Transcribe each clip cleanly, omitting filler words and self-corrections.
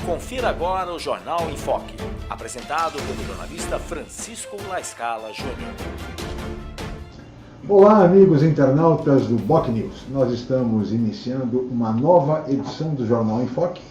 Confira agora o Jornal em Foque, apresentado pelo jornalista Francisco Laescala Júnior. Olá, amigos internautas do BOC News. Nós estamos iniciando uma nova edição do Jornal em Foque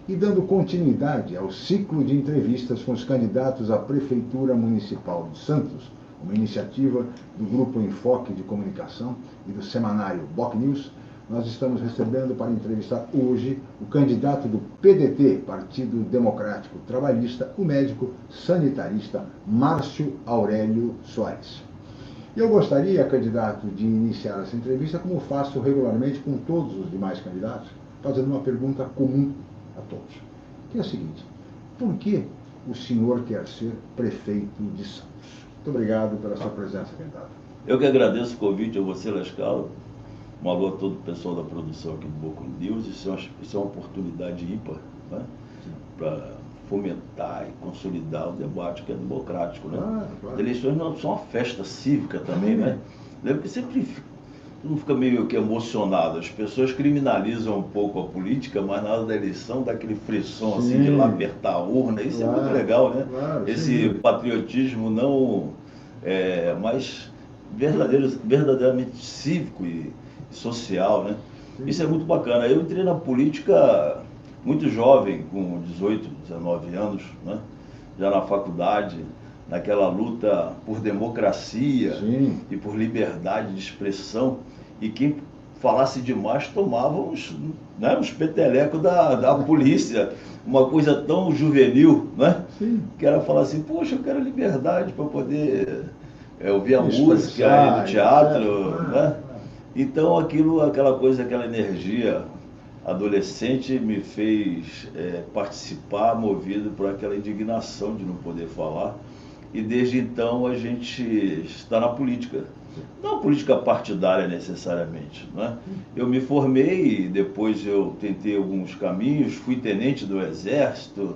e dando continuidade ao ciclo de entrevistas com os candidatos à Prefeitura Municipal de Santos, uma iniciativa do Grupo Enfoque de Comunicação e do semanário BOC News. Nós estamos recebendo para entrevistar hoje o candidato do PDT, Partido Democrático Trabalhista, o médico sanitarista Márcio Aurélio Soares. Eu gostaria, candidato, de iniciar essa entrevista, como faço regularmente com todos os demais candidatos, fazendo uma pergunta comum a todos, que é a seguinte: por que o senhor quer ser prefeito de Santos? Muito obrigado pela sua presença, candidato. Eu que agradeço o convite a você, Laescala. Um alô a todo o pessoal da produção aqui do BOC News. Isso é uma oportunidade ímpar, né? Para fomentar e consolidar o debate que é democrático, né? Claro. As eleições não são uma festa cívica também, né? Lembra que sempre todo mundo fica meio que emocionado. As pessoas criminalizam um pouco a política, mas na hora da eleição dá aquele frisson assim de ir lá apertar a urna. Isso é muito legal, né? Esse patriotismo não mas verdadeiramente cívico e social, né? Isso é muito bacana. Eu entrei na política muito jovem, com 18, 19 anos, né? Já na faculdade, naquela luta por democracia e por liberdade de expressão, e quem falasse demais tomava uns petelecos da polícia, uma coisa tão juvenil, né? Que era falar assim: poxa, eu quero liberdade para poder ouvir a música, ir no teatro, né? Então aquela energia adolescente me fez participar, movido por aquela indignação de não poder falar. E desde então a gente está na política. Não política partidária necessariamente, né? Eu me formei, depois eu tentei alguns caminhos, fui tenente do Exército,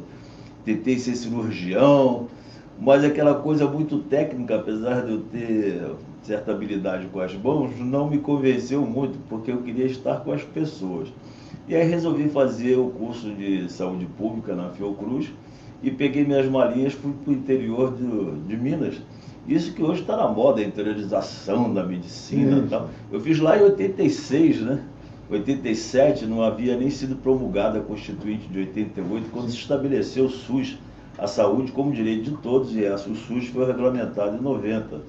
tentei ser cirurgião, mas aquela coisa muito técnica, apesar de eu ter certa habilidade com as mãos, não me convenceu muito, porque eu queria estar com as pessoas. E aí resolvi fazer o curso de saúde pública na Fiocruz e peguei minhas malinhas, fui para o interior de Minas. Isso que hoje está na moda, a interiorização da medicina e tal. Eu fiz lá em 86, né? 87, não havia nem sido promulgada a Constituinte de 88, quando se estabeleceu o SUS, a saúde como direito de todos, e o SUS foi regulamentado em 90.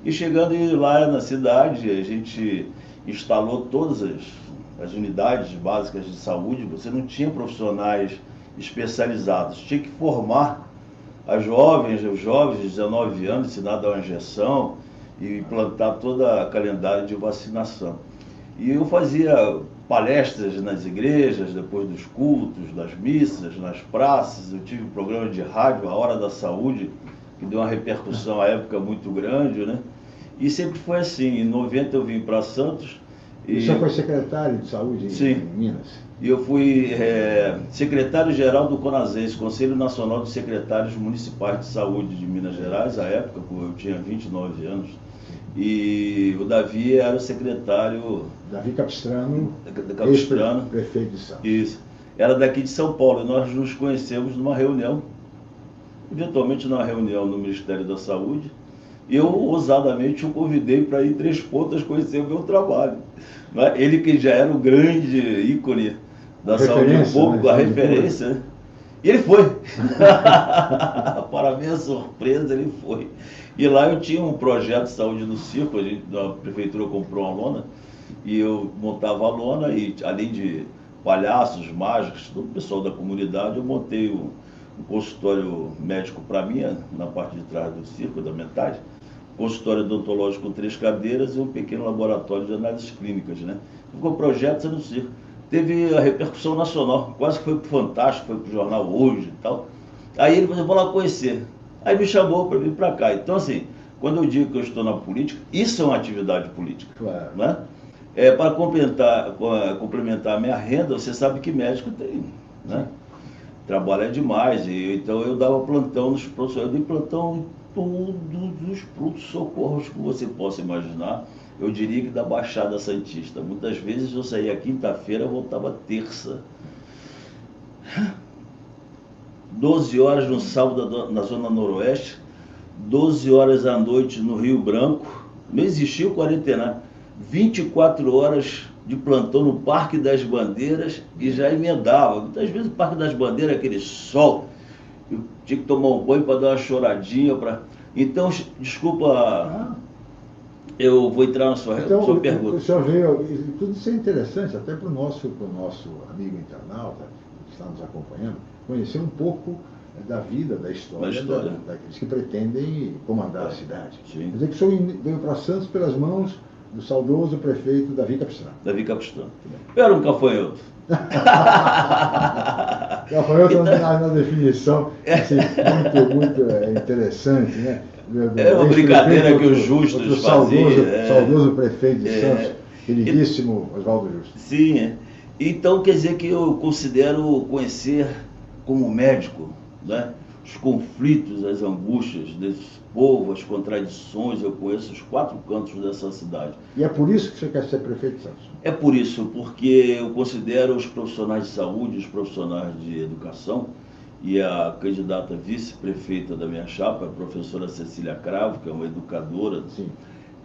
E chegando lá na cidade, a gente instalou todas as unidades básicas de saúde. Você não tinha profissionais especializados, tinha que formar os jovens de 19 anos, ensinar a dar uma injeção e implantar toda a calendário de vacinação. E eu fazia palestras nas igrejas, depois dos cultos, das missas, nas praças. Eu tive um programa de rádio, A Hora da Saúde, que deu uma repercussão à época muito grande, né? E sempre foi assim. Em 90 eu vim para Santos. E o senhor foi secretário de saúde em Minas? E eu fui secretário-geral do CONASENS, Conselho Nacional dos Secretários Municipais de Saúde de Minas Gerais, à época, eu tinha 29 anos. E o Davi era o secretário... Davi Capistrano, prefeito de Santos. Isso. Era daqui de São Paulo. E nós nos conhecemos numa reunião, eventualmente numa reunião no Ministério da Saúde. E eu, ousadamente, o convidei para ir em Três Pontas conhecer o meu trabalho. Ele que já era o grande ícone da saúde pública, a referência, né? E ele foi. Para minha surpresa, ele foi. E lá eu tinha um projeto de saúde no circo, a prefeitura comprou uma lona, e eu montava a lona, e além de palhaços, mágicos, todo o pessoal da comunidade, eu montei um consultório médico para mim, na parte de trás do circo, da metade, consultório odontológico com 3 cadeiras e um pequeno laboratório de análises clínicas, né? Ficou projeto no circo. Teve a repercussão nacional, quase que foi pro Fantástico, foi pro jornal Hoje e tal. Aí ele falou: vou lá conhecer. Aí me chamou para vir para cá. Então, assim, quando eu digo que eu estou na política, isso é uma atividade política. Claro. Né? Para complementar a minha renda, você sabe que médico tem, né? Trabalha demais. Então eu dava plantão nos pronto-socorros. Eu dei plantão em todos os pronto-socorros que você possa imaginar. Eu diria que da Baixada Santista. Muitas vezes eu saía quinta-feira, voltava terça. 12 horas no sábado na Zona Noroeste, 12 horas à noite no Rio Branco, não existiu quarentena, 24 horas de plantão no Parque das Bandeiras e já emendava. Muitas vezes o Parque das Bandeiras, aquele sol, eu tinha que tomar um banho para dar uma choradinha. Então, desculpa, eu vou entrar na sua pergunta. O senhor veio, tudo isso é interessante, até para o nosso amigo internauta, que está nos acompanhando, conhecer um pouco da vida, da história daqueles que pretendem comandar a cidade. Sim. Quer dizer que o senhor veio para Santos pelas mãos do saudoso prefeito Davi Capistrano. Davi Capistrano. Eu era um gafanhoto. Gafanhoto então, na definição, assim, muito interessante, né? É uma brincadeira que o Justus fazia. Saudoso prefeito de Santos, queridíssimo Oswaldo Justus. Sim, Então quer dizer que eu considero conhecer como médico, né, os conflitos, as angústias desse povo, as contradições. Eu conheço os 4 cantos dessa cidade. E é por isso que você quer ser prefeito de Santos? É por isso, porque eu considero os profissionais de saúde, os profissionais de educação, e a candidata vice-prefeita da minha chapa, a professora Cecília Cravo, que é uma educadora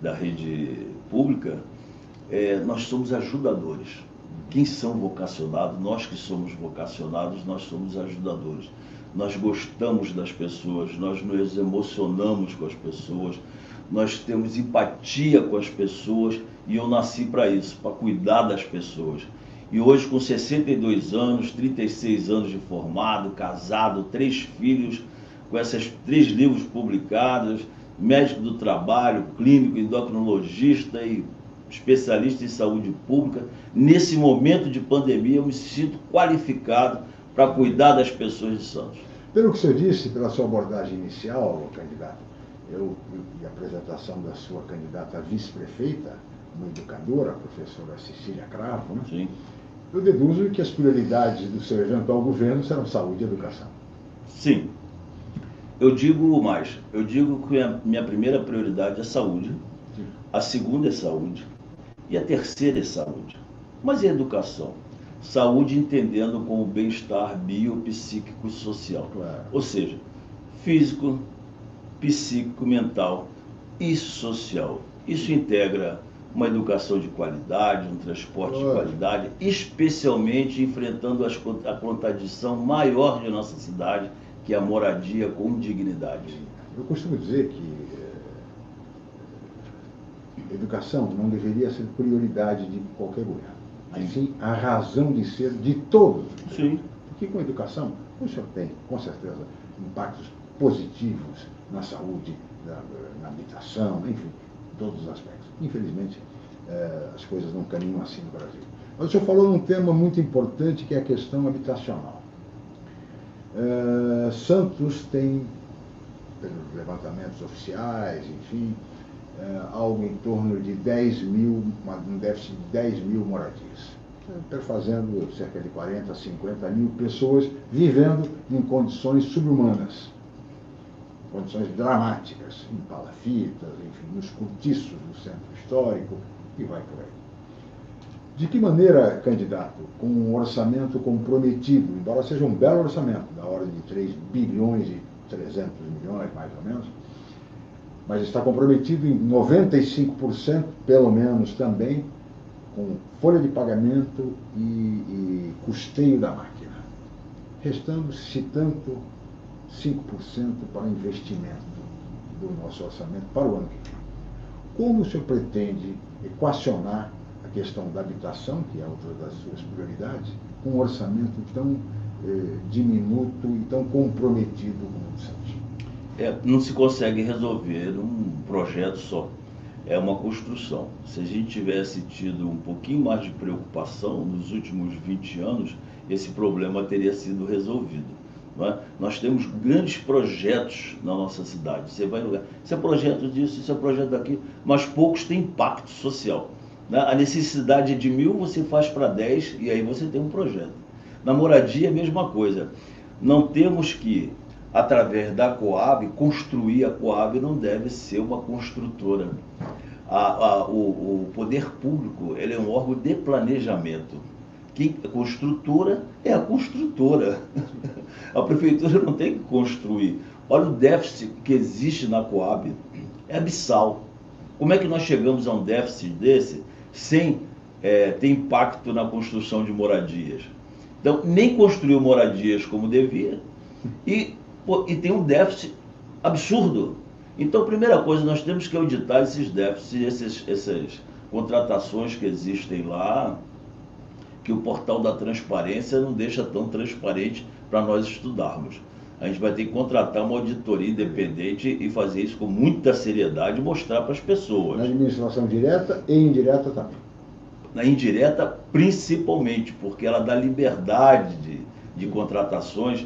da rede pública, nós somos ajudadores. Quem são vocacionados? Nós que somos vocacionados, nós somos ajudadores. Nós gostamos das pessoas, nós nos emocionamos com as pessoas, nós temos empatia com as pessoas, e eu nasci para isso, para cuidar das pessoas. E hoje, com 62 anos, 36 anos de formado, casado, 3 filhos, com esses 3 livros publicados, médico do trabalho, clínico, endocrinologista e especialista em saúde pública, nesse momento de pandemia eu me sinto qualificado para cuidar das pessoas de Santos. Pelo que o senhor disse, pela sua abordagem inicial, candidato, e a apresentação da sua candidata a vice-prefeita, uma educadora, a professora Cecília Cravo, né? Sim. Eu deduzo que as prioridades do seu eventual governo serão saúde e educação. Sim. Eu digo mais. Eu digo que a minha primeira prioridade é saúde, a segunda é saúde e a terceira é saúde. Mas e a educação? Saúde entendendo como bem-estar biopsíquico e social. Claro. Ou seja, físico, psíquico, mental e social. Isso integra uma educação de qualidade, um transporte de qualidade, especialmente enfrentando a contradição maior de nossa cidade, que é a moradia com dignidade. Eu costumo dizer que educação não deveria ser prioridade de qualquer governo, mas sim a razão de ser de todos. Sim. Porque com a educação, o senhor tem, com certeza, impactos positivos na saúde, na habitação, enfim, todos os aspectos. Infelizmente, as coisas não caminham assim no Brasil. Mas o senhor falou num tema muito importante, que é a questão habitacional. Santos tem, pelos levantamentos oficiais, enfim, algo em torno de 10 mil, um déficit de 10 mil moradias, perfazendo cerca de 40, 50 mil pessoas vivendo em condições subhumanas, condições dramáticas, em palafitas, enfim, nos cortiços do centro histórico, e vai por aí. De que maneira, candidato, com um orçamento comprometido, embora seja um belo orçamento, da ordem de 3 bilhões e 300 milhões, mais ou menos, mas está comprometido em 95%, pelo menos também, com folha de pagamento e custeio da máquina, restando-se tanto 5% para investimento do nosso orçamento para o ano que vem. Como o senhor pretende equacionar a questão da habitação, que é outra das suas prioridades, com um orçamento tão diminuto e tão comprometido como o de Santos? Não se consegue resolver um projeto só. É uma construção. Se a gente tivesse tido um pouquinho mais de preocupação nos últimos 20 anos, esse problema teria sido resolvido. Não é? Nós temos grandes projetos na nossa cidade. Você vai em lugar, isso é projeto disso, isso é projeto daquilo, mas poucos têm impacto social. Né? A necessidade de 1000 você faz para 10 e aí você tem um projeto. Na moradia, a mesma coisa. Não temos que, através da Coab, construir. A Coab não deve ser uma construtora. O poder público, ele é um órgão de planejamento. A construtora é a construtora. A prefeitura não tem que construir. Olha o déficit que existe na Coab, é abissal. Como é que nós chegamos a um déficit desse sem ter impacto na construção de moradias? Então, nem construiu moradias como devia e tem um déficit absurdo. Então, primeira coisa, nós temos que auditar esses déficits, essas contratações que existem lá, que o portal da transparência não deixa tão transparente para nós estudarmos. A gente vai ter que contratar uma auditoria independente e fazer isso com muita seriedade e mostrar para as pessoas. Na administração direta e indireta também. Na indireta, principalmente, porque ela dá liberdade de contratações,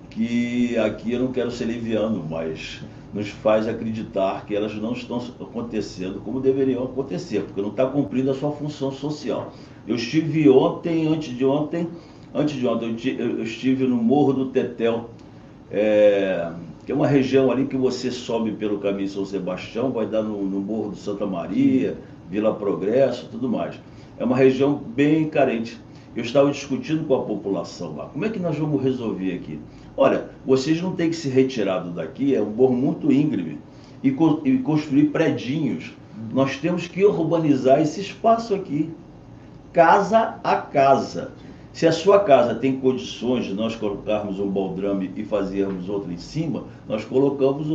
que aqui eu não quero ser leviano, mas nos faz acreditar que elas não estão acontecendo como deveriam acontecer, porque não está cumprindo a sua função social. Eu estive antes de ontem, eu estive no Morro do Tetel, que é uma região ali que você sobe pelo caminho São Sebastião, vai dar no Morro do Santa Maria, Vila Progresso, tudo mais. É uma região bem carente. Eu estava discutindo com a população lá, como é que nós vamos resolver aqui? Olha, vocês não têm que se retirar daqui, é um morro muito íngreme, e construir predinhos. Nós temos que urbanizar esse espaço aqui, casa a casa. Se a sua casa tem condições de nós colocarmos um baldrame e fazermos outra em cima, nós colocamos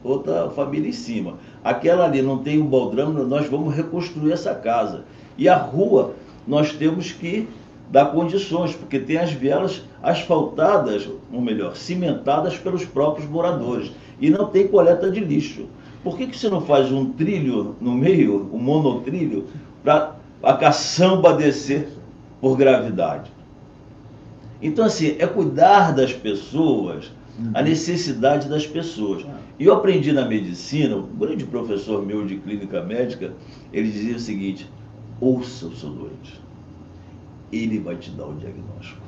outra família em cima. Aquela ali não tem um baldrame, nós vamos reconstruir essa casa. E a rua, nós temos que dar condições, porque tem as vielas asfaltadas, ou melhor, cimentadas pelos próprios moradores. E não tem coleta de lixo. Por que você não faz um trilho no meio, um monotrilho, para a caçamba descer por gravidade? Então, assim, é cuidar das pessoas, a necessidade das pessoas. E eu aprendi na medicina, um grande professor meu de clínica médica, ele dizia o seguinte: ouça o seu doente, ele vai te dar o diagnóstico.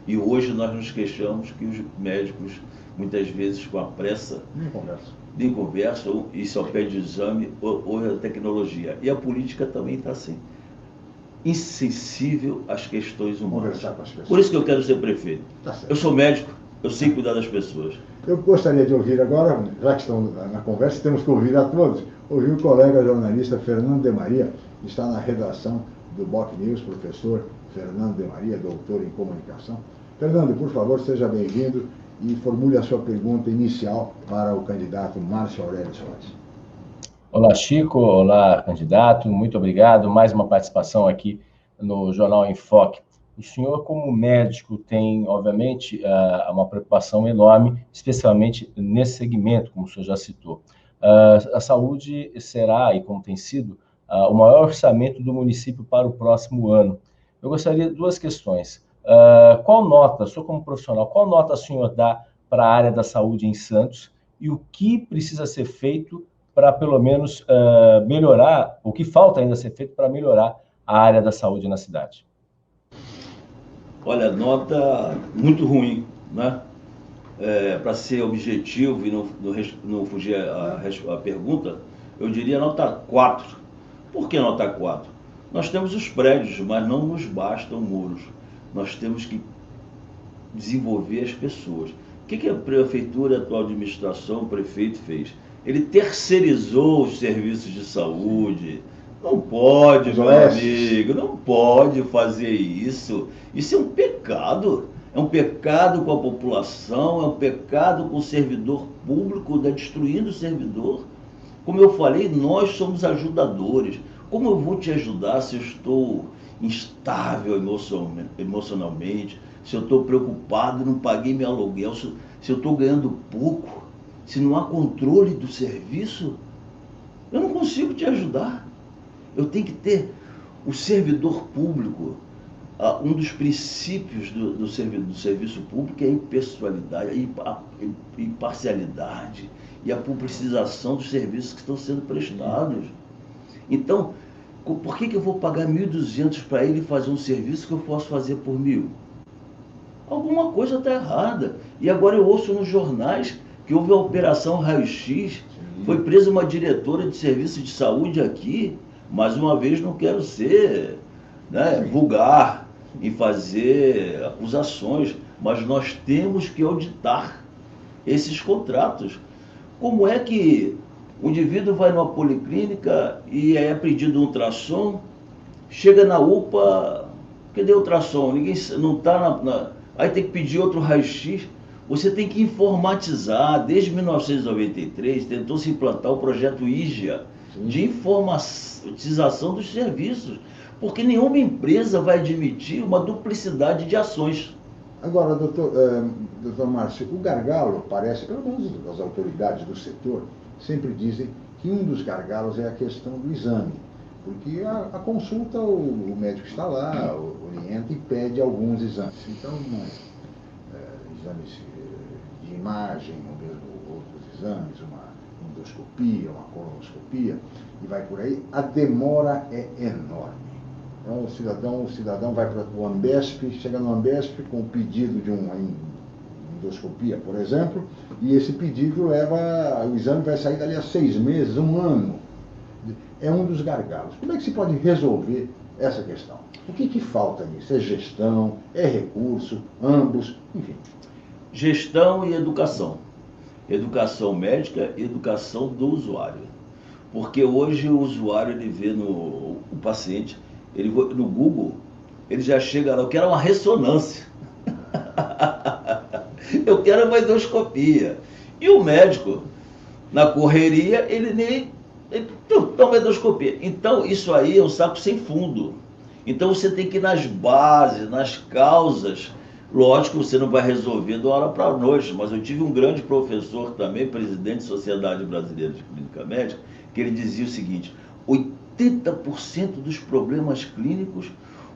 E hoje nós nos queixamos que os médicos, muitas vezes com a pressa, nem conversam e só pede exame ou a tecnologia. E a política também está assim, insensível às questões humanas. Por isso que eu quero ser prefeito. Eu sou médico, eu sei cuidar das pessoas. Eu gostaria de ouvir agora, já que estão na conversa, temos que ouvir a todos, ouvir o colega jornalista Fernando de Maria, que está na redação do Boc News, professor Fernando de Maria, doutor em comunicação. Fernando, por favor, seja bem-vindo e formule a sua pergunta inicial para o candidato Márcio Aurélio Soares. Olá, Chico. Olá, candidato. Muito obrigado. Mais uma participação aqui no Jornal em Foque. O senhor, como médico, tem, obviamente, uma preocupação enorme, especialmente nesse segmento, como o senhor já citou. A saúde será, e como tem sido, o maior orçamento do município para o próximo ano. Eu gostaria de duas questões. Qual nota, o senhor como profissional, qual nota o senhor dá para a área da saúde em Santos e o que precisa ser feito para, pelo menos, melhorar, o que falta ainda ser feito para melhorar a área da saúde na cidade? Olha, nota muito ruim, né? Para ser objetivo e não fugir a pergunta, eu diria nota 4. Por que nota 4? Nós temos os prédios, mas não nos bastam muros. Nós temos que desenvolver as pessoas. O que a prefeitura, a atual administração, o prefeito fez? Ele terceirizou os serviços de saúde. Não pode, meu amigo, não pode fazer isso. Isso é um pecado. É um pecado com a população, é um pecado com o servidor público, destruindo o servidor. Como eu falei, nós somos ajudadores. Como eu vou te ajudar se eu estou instável emocionalmente, se eu estou preocupado, não paguei meu aluguel, se eu estou ganhando pouco, se não há controle do serviço? Eu não consigo te ajudar. Eu tenho que ter o servidor público. Um dos princípios do serviço público é a impessoalidade, a imparcialidade e a publicização dos serviços que estão sendo prestados. Então, por que eu vou pagar 1.200 para ele fazer um serviço que eu posso fazer por 1.000? Alguma coisa está errada. E agora eu ouço nos jornais que houve a operação Raio-X, foi presa uma diretora de serviço de saúde aqui. Mais uma vez, não quero ser vulgar, em fazer acusações, mas nós temos que auditar esses contratos. Como é que o indivíduo vai numa policlínica e é pedido um ultrassom, chega na UPA, cadê o ultrassom? Ninguém não está aí tem que pedir outro raio-x. Você tem que informatizar. Desde 1993 tentou se implantar o projeto IGEA, de informatização dos serviços, porque nenhuma empresa vai admitir uma duplicidade de ações. Agora, doutor Márcio, o gargalo parece, pelo menos as autoridades do setor, sempre dizem que um dos gargalos é a questão do exame. Porque a consulta, o médico está lá, orienta e pede alguns exames. Então, exames de imagem, ou mesmo outros exames, uma endoscopia, uma colonoscopia, e vai por aí, a demora é enorme. Então, o cidadão vai para o Ambesp, chega no Ambesp com o pedido de uma endoscopia, por exemplo, e esse pedido o exame vai sair dali a 6 meses, 1 ano. É um dos gargalos. Como é que se pode resolver essa questão? O que falta nisso? É gestão, é recurso, ambos, enfim. Gestão e educação. Educação médica e educação do usuário. Porque hoje o usuário, ele vê o paciente, ele no Google, ele já chega lá, eu quero uma ressonância. Eu quero uma endoscopia. E o médico, na correria, ele toma endoscopia. Então, isso aí é um saco sem fundo. Então, você tem que ir nas bases, nas causas. Lógico, você não vai resolver de uma hora para a noite, mas eu tive um grande professor também, presidente da Sociedade Brasileira de Clínica Médica, que ele dizia o seguinte: 80% dos problemas clínicos,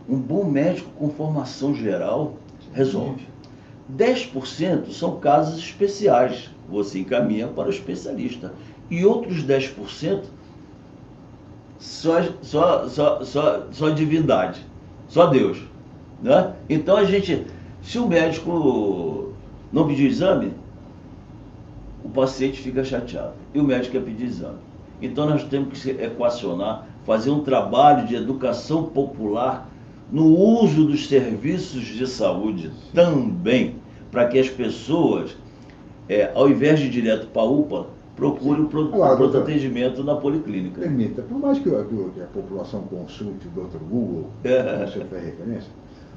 um bom médico com formação geral resolve. 10% são casos especiais, você encaminha para o especialista. E outros 10% só divindade, só Deus, né? Então se o médico não pedir exame, o paciente fica chateado e o médico quer pedir exame. Então nós temos que equacionar, fazer um trabalho de educação popular no uso dos serviços de saúde também, para que as pessoas, ao invés de ir direto para a UPA, procure o pronto atendimento na policlínica. Permita, por mais que a população consulte o Dr. Google, como você fez referência,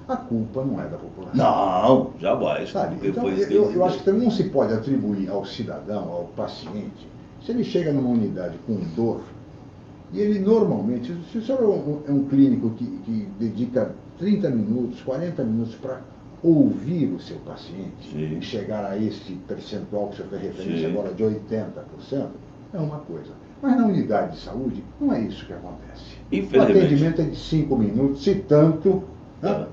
a culpa não é da população. Não, jamais. Sabe? Então, eu acho que também não se pode atribuir ao cidadão, ao paciente, se ele chega numa unidade com dor, e ele normalmente, se o senhor é um clínico que dedica 30 minutos, 40 minutos para ouvir o seu paciente, sim, e chegar a esse percentual que o senhor fez referência, sim, agora de 80%, é uma coisa. Mas na unidade de saúde, não é isso que acontece. O atendimento é de 5 minutos, se tanto, né?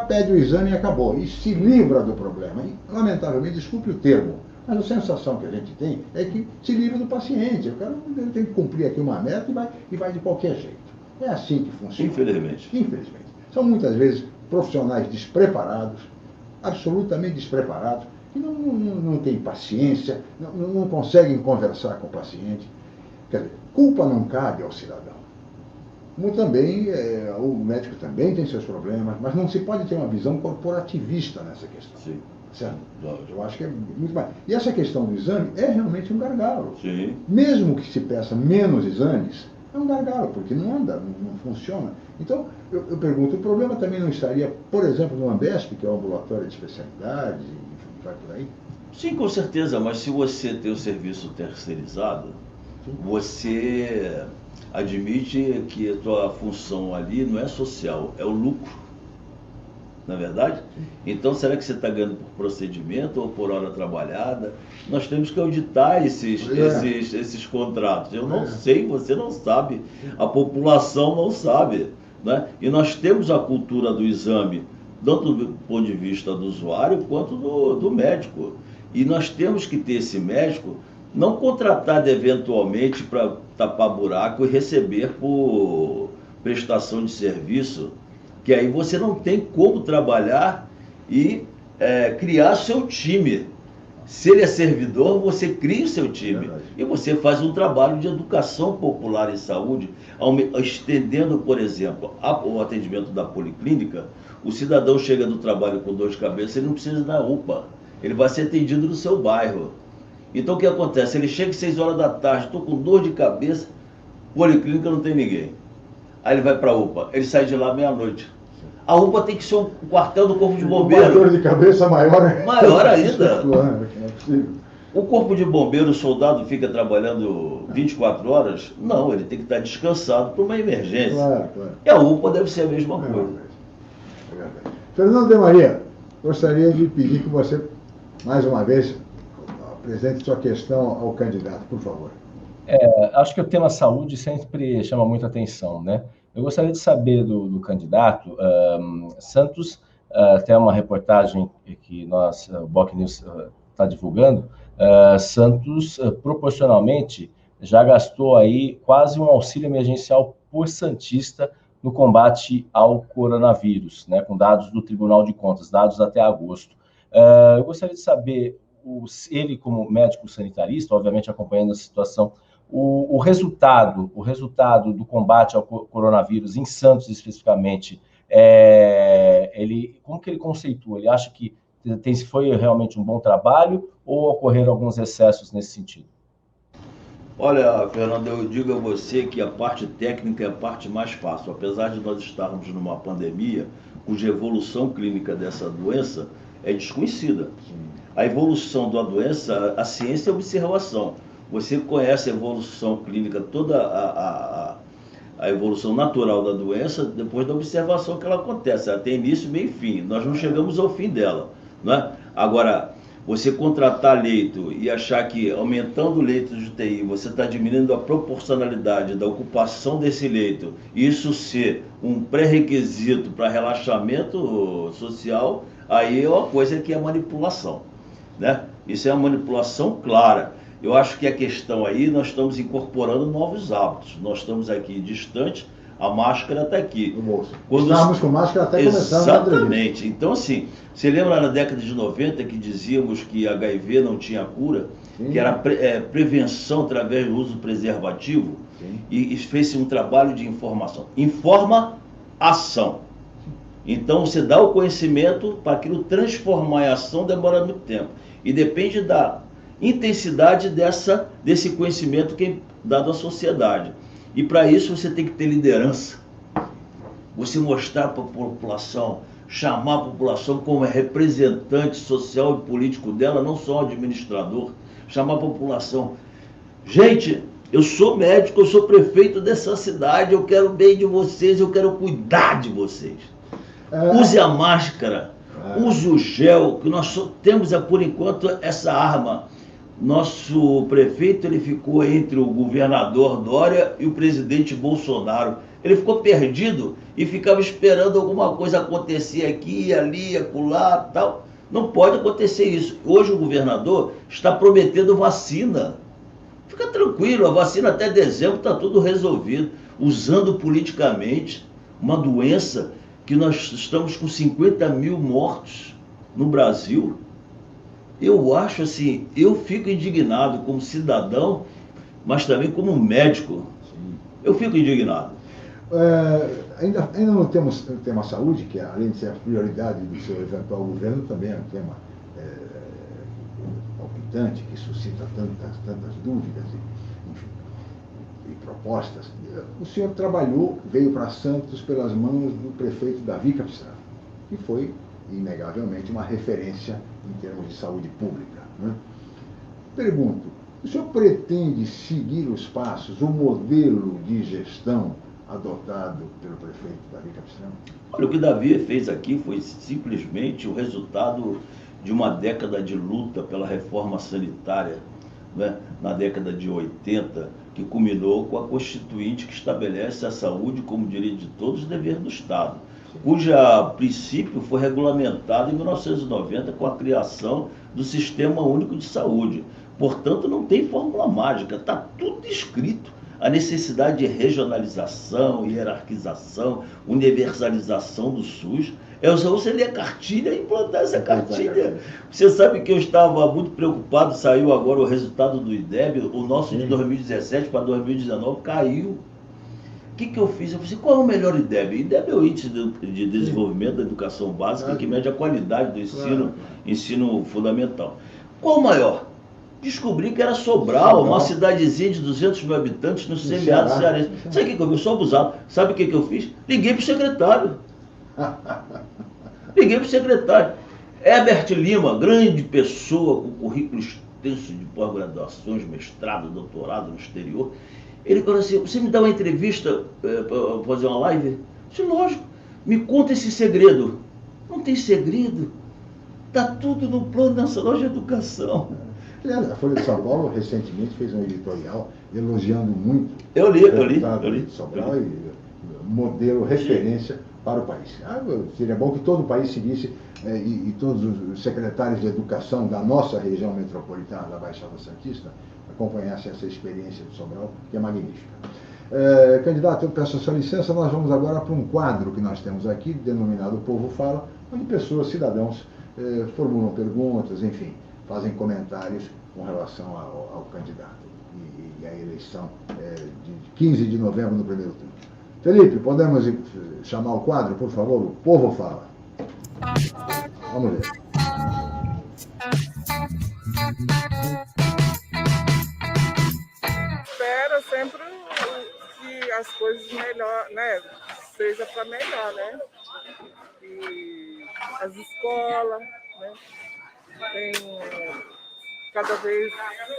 Pede o exame e acabou. E se livra do problema. E, lamentavelmente, desculpe o termo, mas a sensação que a gente tem é que se livra do paciente. O cara tem que cumprir aqui uma meta e vai de qualquer jeito. É assim que funciona. Infelizmente. Infelizmente. São muitas vezes profissionais despreparados, absolutamente despreparados, que não têm paciência, não conseguem conversar com o paciente. Quer dizer, culpa não cabe ao cidadão. Como também, o médico também tem seus problemas, mas não se pode ter uma visão corporativista nessa questão. Sim. Certo? Eu acho que é muito mais. E essa questão do exame é realmente um gargalo. Sim. Mesmo que se peça menos exames, é um gargalo, porque não anda, não funciona. Então, eu pergunto, o problema também não estaria, por exemplo, no Ambesp, que é um ambulatório de especialidade, e vai por aí? Sim, com certeza, mas se você tem o serviço terceirizado, sim, você admite que a tua função ali não é social, é o lucro. Na verdade? Então, será que você está ganhando por procedimento ou por hora trabalhada? Nós temos que auditar esses contratos. Eu não sei, você não sabe, a população não sabe, né? E nós temos a cultura do exame, tanto do ponto de vista do usuário quanto do médico. E nós temos que ter esse médico não contratado eventualmente para tapar buraco e receber por prestação de serviço, que aí você não tem como trabalhar e criar seu time. Se ele é servidor, você cria o seu time. Verdade. E você faz um trabalho de educação popular em saúde, estendendo, por exemplo, o atendimento da policlínica. O cidadão chega do trabalho com dor de cabeça, ele não precisa da UPA. Ele vai ser atendido no seu bairro. Então o que acontece? Ele chega às 6 horas da tarde, estou com dor de cabeça, policlínica não tem ninguém. Aí ele vai para a UPA, ele sai de lá meia-noite. A UPA tem que ser um quartel do Corpo de Bombeiro. Uma dor de cabeça maior. Maior ainda. Não é possível. O Corpo de Bombeiro, o soldado fica trabalhando 24 horas? Não, ele tem que estar descansado para uma emergência. Claro, claro. E a UPA deve ser a mesma coisa. É verdade. Fernando de Maria, gostaria de pedir que você, mais uma vez, apresente sua questão ao candidato, por favor. Acho que o tema saúde sempre chama muita atenção, né? Eu gostaria de saber do candidato, Santos, até uma reportagem que o Boc News está divulgando, Santos, proporcionalmente, já gastou aí quase um auxílio emergencial por santista no combate ao coronavírus, né, com dados do Tribunal de Contas, dados até agosto. Eu gostaria de saber, ele como médico sanitarista, obviamente acompanhando a situação, o resultado do combate ao coronavírus em Santos especificamente, como que ele conceitua? Ele acha que foi realmente um bom trabalho ou ocorreram alguns excessos nesse sentido? Olha, Fernando, eu digo a você que a parte técnica é a parte mais fácil. Apesar de nós estarmos numa pandemia, cuja evolução clínica dessa doença é desconhecida. A evolução da doença, a ciência é observação. Você conhece a evolução clínica, toda a evolução natural da doença, depois da observação que ela acontece. Ela tem início, meio e fim. Nós não chegamos ao fim dela, né? Agora, você contratar leito e achar que aumentando o leito de UTI, você está diminuindo a proporcionalidade da ocupação desse leito, isso ser um pré-requisito para relaxamento social, aí é uma coisa que é manipulação, né? Isso é uma manipulação clara. Eu acho que a questão aí, nós estamos incorporando novos hábitos. Nós estamos aqui distantes, a máscara está aqui. No bolso. Estávamos com máscara até começando. Exatamente. Então, assim, você lembra na década de 90 que dizíamos que HIV não tinha cura? Sim. Que era prevenção através do uso do preservativo? Sim. E fez-se um trabalho de informação. Informa, ação. Então, você dá o conhecimento para aquilo transformar em ação, demora muito tempo. E depende da intensidade desse conhecimento que é dado à sociedade. E para isso você tem que ter liderança. Você mostrar para a população, chamar a população como representante social e político dela, não só administrador. Chamar a população. Gente, eu sou médico, eu sou prefeito dessa cidade, eu quero bem de vocês, eu quero cuidar de vocês. Use a máscara, use o gel, que nós só temos, por enquanto, essa arma. Nosso prefeito, ele ficou entre o governador Dória e o presidente Bolsonaro. Ele ficou perdido e ficava esperando alguma coisa acontecer aqui, ali, acolá, tal. Não pode acontecer isso. Hoje o governador está prometendo vacina. Fica tranquilo, a vacina até dezembro está tudo resolvido. Usando politicamente uma doença que nós estamos com 50 mil mortos no Brasil. Eu acho assim, eu fico indignado como cidadão, mas também como médico. Eu fico indignado. Ainda não temos o tema saúde, que além de ser a prioridade do seu eventual governo, também é um tema palpitante, que suscita tantas dúvidas e propostas. O senhor veio para Santos pelas mãos do prefeito Davi Capistrano, que foi inegavelmente uma referência em termos de saúde pública, né? Pergunto, o senhor pretende seguir os passos, o modelo de gestão adotado pelo prefeito Davi Capistrano? Olha, o que o Davi fez aqui foi simplesmente o resultado de uma década de luta pela reforma sanitária, né, na década de 80, que culminou com a Constituinte que estabelece a saúde como direito de todos e dever do Estado, cuja princípio foi regulamentado em 1990 com a criação do Sistema Único de Saúde. Portanto, não tem fórmula mágica, está tudo escrito. A necessidade de regionalização, hierarquização, universalização do SUS É só você ler a cartilha e implantar essa cartilha. Você sabe que eu estava muito preocupado, saiu agora o resultado do IDEB, o nosso de 2017 para 2019 caiu. O que eu fiz? Eu falei assim, qual é o melhor IDEB? IDEB é o Índice de Desenvolvimento da Educação Básica, que mede a qualidade do ensino fundamental. Qual o maior? Descobri que era Sobral, uma cidadezinha de 200 mil habitantes no semiárido cearense. Sabe o que eu sou abusado? Sabe o que eu fiz? Liguei para o secretário. Liguei para o secretário. Herbert Lima, grande pessoa, com currículo extenso de pós-graduações, mestrado, doutorado no exterior. Ele falou assim, você me dá uma entrevista para fazer uma live? Eu disse, lógico, me conta esse segredo. Não tem segredo. Está tudo no Plano Nacional de Educação. A Folha de São Paulo recentemente fez um editorial elogiando muito eu li. De Sobral e modelo referência para o país. Seria bom que todo o país seguisse e todos os secretários de educação da nossa região metropolitana, da Baixada Santista, acompanhassem essa experiência de Sobral, que é magnífica. Candidato, eu peço a sua licença, nós vamos agora para um quadro que nós temos aqui, denominado O Povo Fala, onde pessoas, cidadãos, formulam perguntas, enfim, fazem comentários com relação ao candidato e à eleição de 15 de novembro no primeiro turno. Felipe, podemos chamar o quadro, por favor? O Povo Fala. Vamos ver. Espera sempre que as coisas melhor, né? Seja para melhor, né? E as escolas, né? Cada vez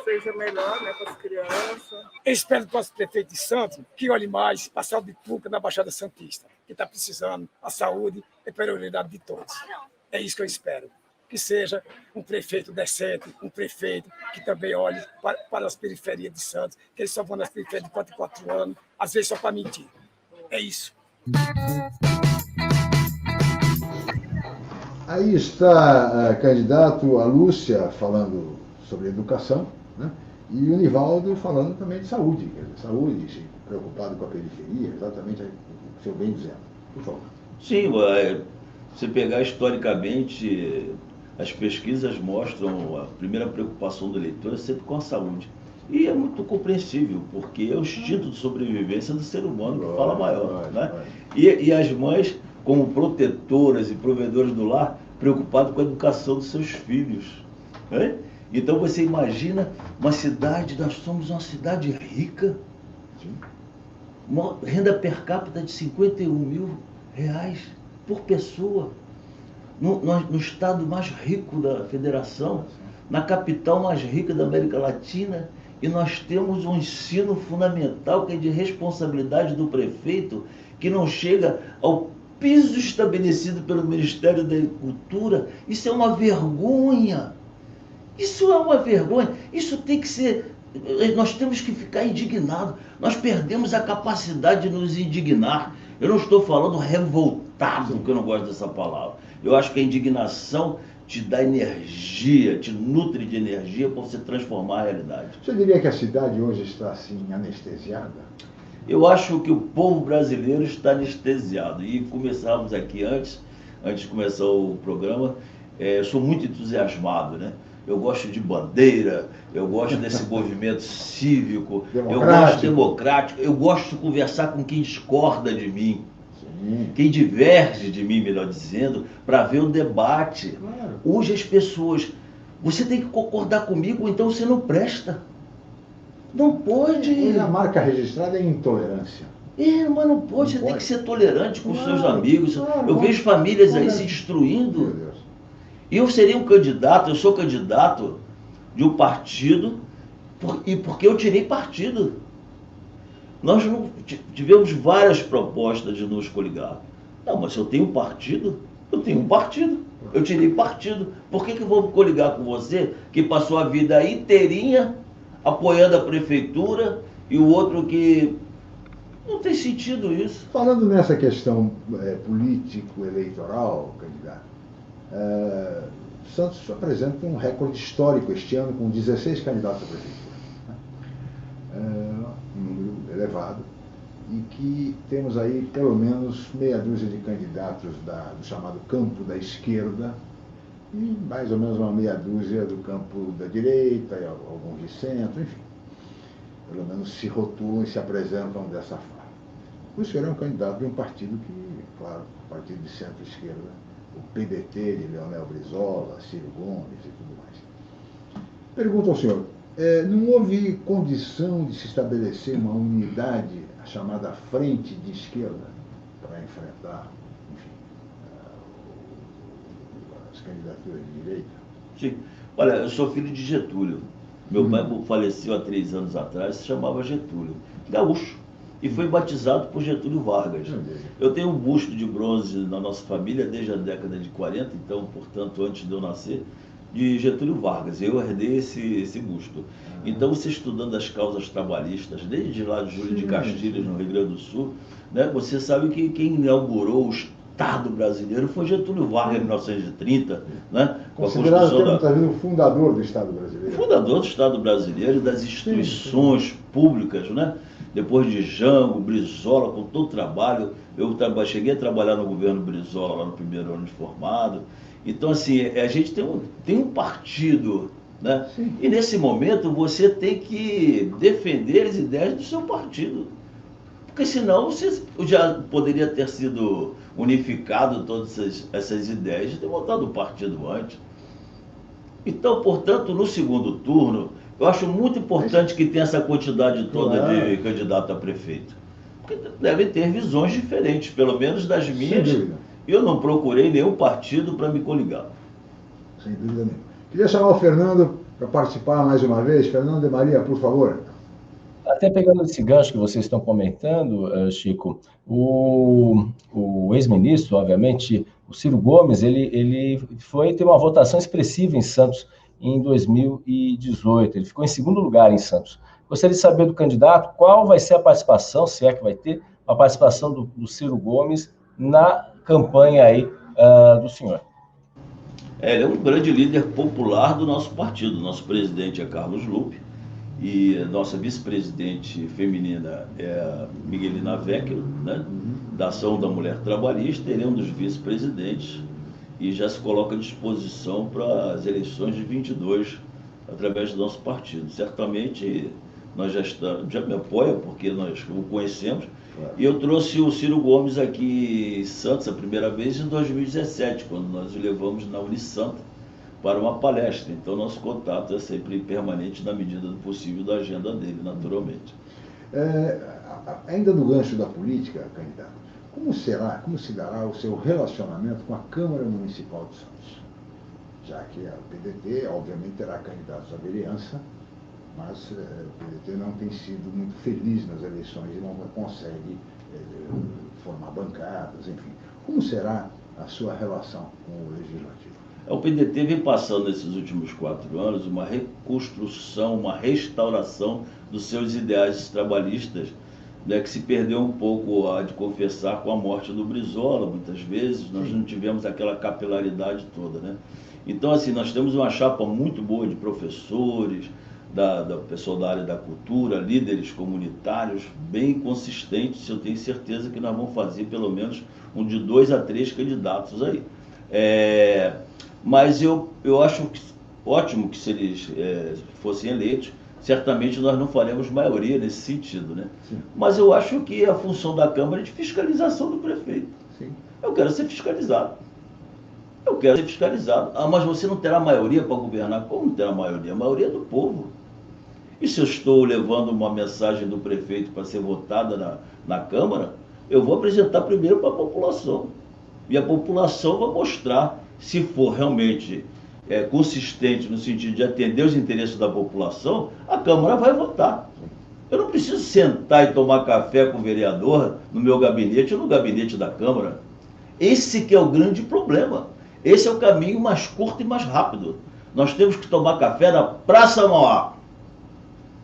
seja melhor, né, para as crianças. Eu espero do nosso prefeito de Santos que olhe mais para a saúde pública na Baixada Santista, que está precisando. A saúde é prioridade de todos. É isso que eu espero. Que seja um prefeito decente, um prefeito que também olhe para as periferias de Santos, que eles só vão nas periferias de 4 em 4 anos, às vezes só para mentir. É isso. Aí está, candidato, a Lúcia falando sobre educação, né? E o Nivaldo falando também de saúde, saúde, preocupado com a periferia, exatamente o que o senhor bem dizendo. Por favor. Sim, se pegar historicamente, as pesquisas mostram a primeira preocupação do eleitor é sempre com a saúde. E é muito compreensível, porque é o instinto de sobrevivência do ser humano que fala maior. Né? E as mães, como protetoras e provedoras do lar, preocupadas com a educação dos seus filhos. Né? Então você imagina uma cidade, nós somos uma cidade rica, uma renda per capita de R$51 mil por pessoa, no estado mais rico da federação, na capital mais rica da América Latina, e nós temos um ensino fundamental que é de responsabilidade do prefeito, que não chega ao piso estabelecido pelo Ministério da Cultura. Isso é uma vergonha. Isso é uma vergonha. Isso tem que ser... Nós temos que ficar indignados. Nós perdemos a capacidade de nos indignar. Eu não estou falando revoltado, porque eu não gosto dessa palavra. Eu acho que a indignação te dá energia, te nutre de energia para você transformar a realidade. Você diria que a cidade hoje está, assim, anestesiada? Eu acho que o povo brasileiro está anestesiado. E começamos aqui antes de começar o programa, eu sou muito entusiasmado, né? Eu gosto de bandeira, eu gosto desse movimento cívico, eu gosto democrático, eu gosto de conversar com quem discorda de mim, quem diverge de mim, melhor dizendo, para ver o debate. Claro. Hoje as pessoas, você tem que concordar comigo, ou então você não presta. Não pode. A marca registrada é intolerância. Mas não pode, você tem que ser tolerante com os seus amigos. Eu vejo famílias aí se destruindo. Meu Deus. E eu seria um candidato, eu sou candidato de um partido, e porque eu tirei partido. Nós não tivemos várias propostas de nos coligar. Não, mas se eu tenho um partido, eu tenho um partido. Eu tirei partido. Por que eu vou me coligar com você, que passou a vida inteirinha apoiando a prefeitura, e o outro que... Não tem sentido isso. Falando nessa questão político-eleitoral, candidato, Santos apresenta um recorde histórico este ano, com 16 candidatos à prefeitura. Um número elevado. e que temos aí pelo menos meia dúzia de candidatos do chamado campo da esquerda e mais ou menos uma meia dúzia do campo da direita, e alguns de centro, enfim. Pelo menos se rotulam e se apresentam dessa forma. O senhor é um candidato de um partido que, claro, partido de centro-esquerda, o PDT de Leonel Brizola, Ciro Gomes e tudo mais. Pergunto ao senhor, não houve condição de se estabelecer uma unidade, a chamada frente de esquerda, para enfrentar, enfim, as candidaturas de direita? Sim. Olha, eu sou filho de Getúlio. Meu pai faleceu há 3 anos atrás, se chamava Getúlio, gaúcho, e foi batizado por Getúlio Vargas. Eu tenho um busto de bronze na nossa família desde a década de 40, então, portanto, antes de eu nascer, de Getúlio Vargas. Eu herdei esse busto. Então, você estudando as causas trabalhistas, desde lá de Júlio de Castilhos, no Rio Grande do Sul, né, você sabe que quem inaugurou o Estado brasileiro foi Getúlio Vargas, em 1930, né, com a Constituição o fundador do Estado brasileiro. O fundador do Estado brasileiro, das instituições públicas, né? Depois de Jango, Brizola, com todo o trabalho. Eu cheguei a trabalhar no governo Brizola, lá no primeiro ano de formado. Então, assim, a gente tem um partido, né? Sim. E nesse momento você tem que defender as ideias do seu partido. Porque senão você já poderia ter sido unificado todas essas ideias de ter montado o partido antes. Então, portanto, no segundo turno, eu acho muito importante que tenha essa quantidade toda de candidato a prefeito. Porque devem ter visões diferentes, pelo menos das minhas. Eu não procurei nenhum partido para me coligar. Sem dúvida nenhuma. Queria chamar o Fernando para participar mais uma vez. Fernando de Maria, por favor. Até pegando esse gancho que vocês estão comentando, Chico, o ex-ministro, obviamente, o Ciro Gomes, ele teve uma votação expressiva em Santos em 2018. Ele ficou em segundo lugar em Santos. Gostaria de saber do candidato qual vai ser a participação, se é que vai ter, a participação do Ciro Gomes na campanha aí do senhor. Ele é um grande líder popular do nosso partido. Nosso presidente é Carlos Lupe e nossa vice-presidente feminina é a Miguelina Vecchio, né, da Ação da Mulher Trabalhista. Ele é um dos vice-presidentes e já se coloca à disposição para as eleições de 22 através do nosso partido. Certamente nós já me apoia, porque nós o conhecemos. E eu trouxe o Ciro Gomes aqui em Santos a primeira vez em 2017, quando nós o levamos na Unisanta para uma palestra. Então, nosso contato é sempre permanente na medida do possível da agenda dele, naturalmente. Ainda no gancho da política, candidato, como se dará o seu relacionamento com a Câmara Municipal de Santos? Já que a PDT, obviamente, terá candidatos à vereança, mas o PDT não tem sido muito feliz nas eleições e não consegue formar bancadas, enfim. Como será a sua relação com o Legislativo? O PDT vem passando nesses últimos 4 anos uma reconstrução, uma restauração dos seus ideais trabalhistas, né, que se perdeu um pouco de confessar com a morte do Brizola, muitas vezes. Nós não tivemos aquela capilaridade toda, né? Então, assim, nós temos uma chapa muito boa de professores, da pessoal da área da cultura, líderes comunitários bem consistentes. Eu tenho certeza que nós vamos fazer pelo menos um de 2 a 3 candidatos aí. Mas eu acho ótimo que se eles fossem eleitos, certamente nós não faremos maioria nesse sentido, né? Sim. Mas eu acho que a função da Câmara é de fiscalização do prefeito. Sim. Eu quero ser fiscalizado. Mas você não terá maioria para governar? Como não terá maioria? A maioria é do povo. E se eu estou levando uma mensagem do prefeito para ser votada na Câmara, eu vou apresentar primeiro para a população. E a população vai mostrar, se for realmente consistente no sentido de atender os interesses da população, a Câmara vai votar. Eu não preciso sentar e tomar café com o vereador no meu gabinete ou no gabinete da Câmara. Esse que é o grande problema. Esse é o caminho mais curto e mais rápido. Nós temos que tomar café na Praça Mauá.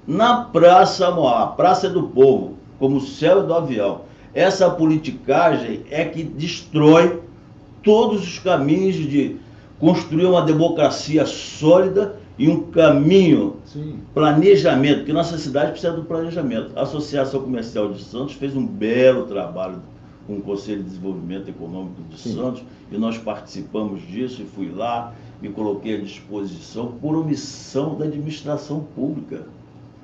Na Praça Mauá, a Praça do Povo, como o céu do avião. Essa politicagem é que destrói todos os caminhos de construir uma democracia sólida e um caminho, Sim. planejamento, porque nossa cidade precisa do planejamento. A Associação Comercial de Santos fez um belo trabalho com o Conselho de Desenvolvimento Econômico de Sim. Santos, e nós participamos disso, e fui lá, me coloquei à disposição por omissão da administração pública.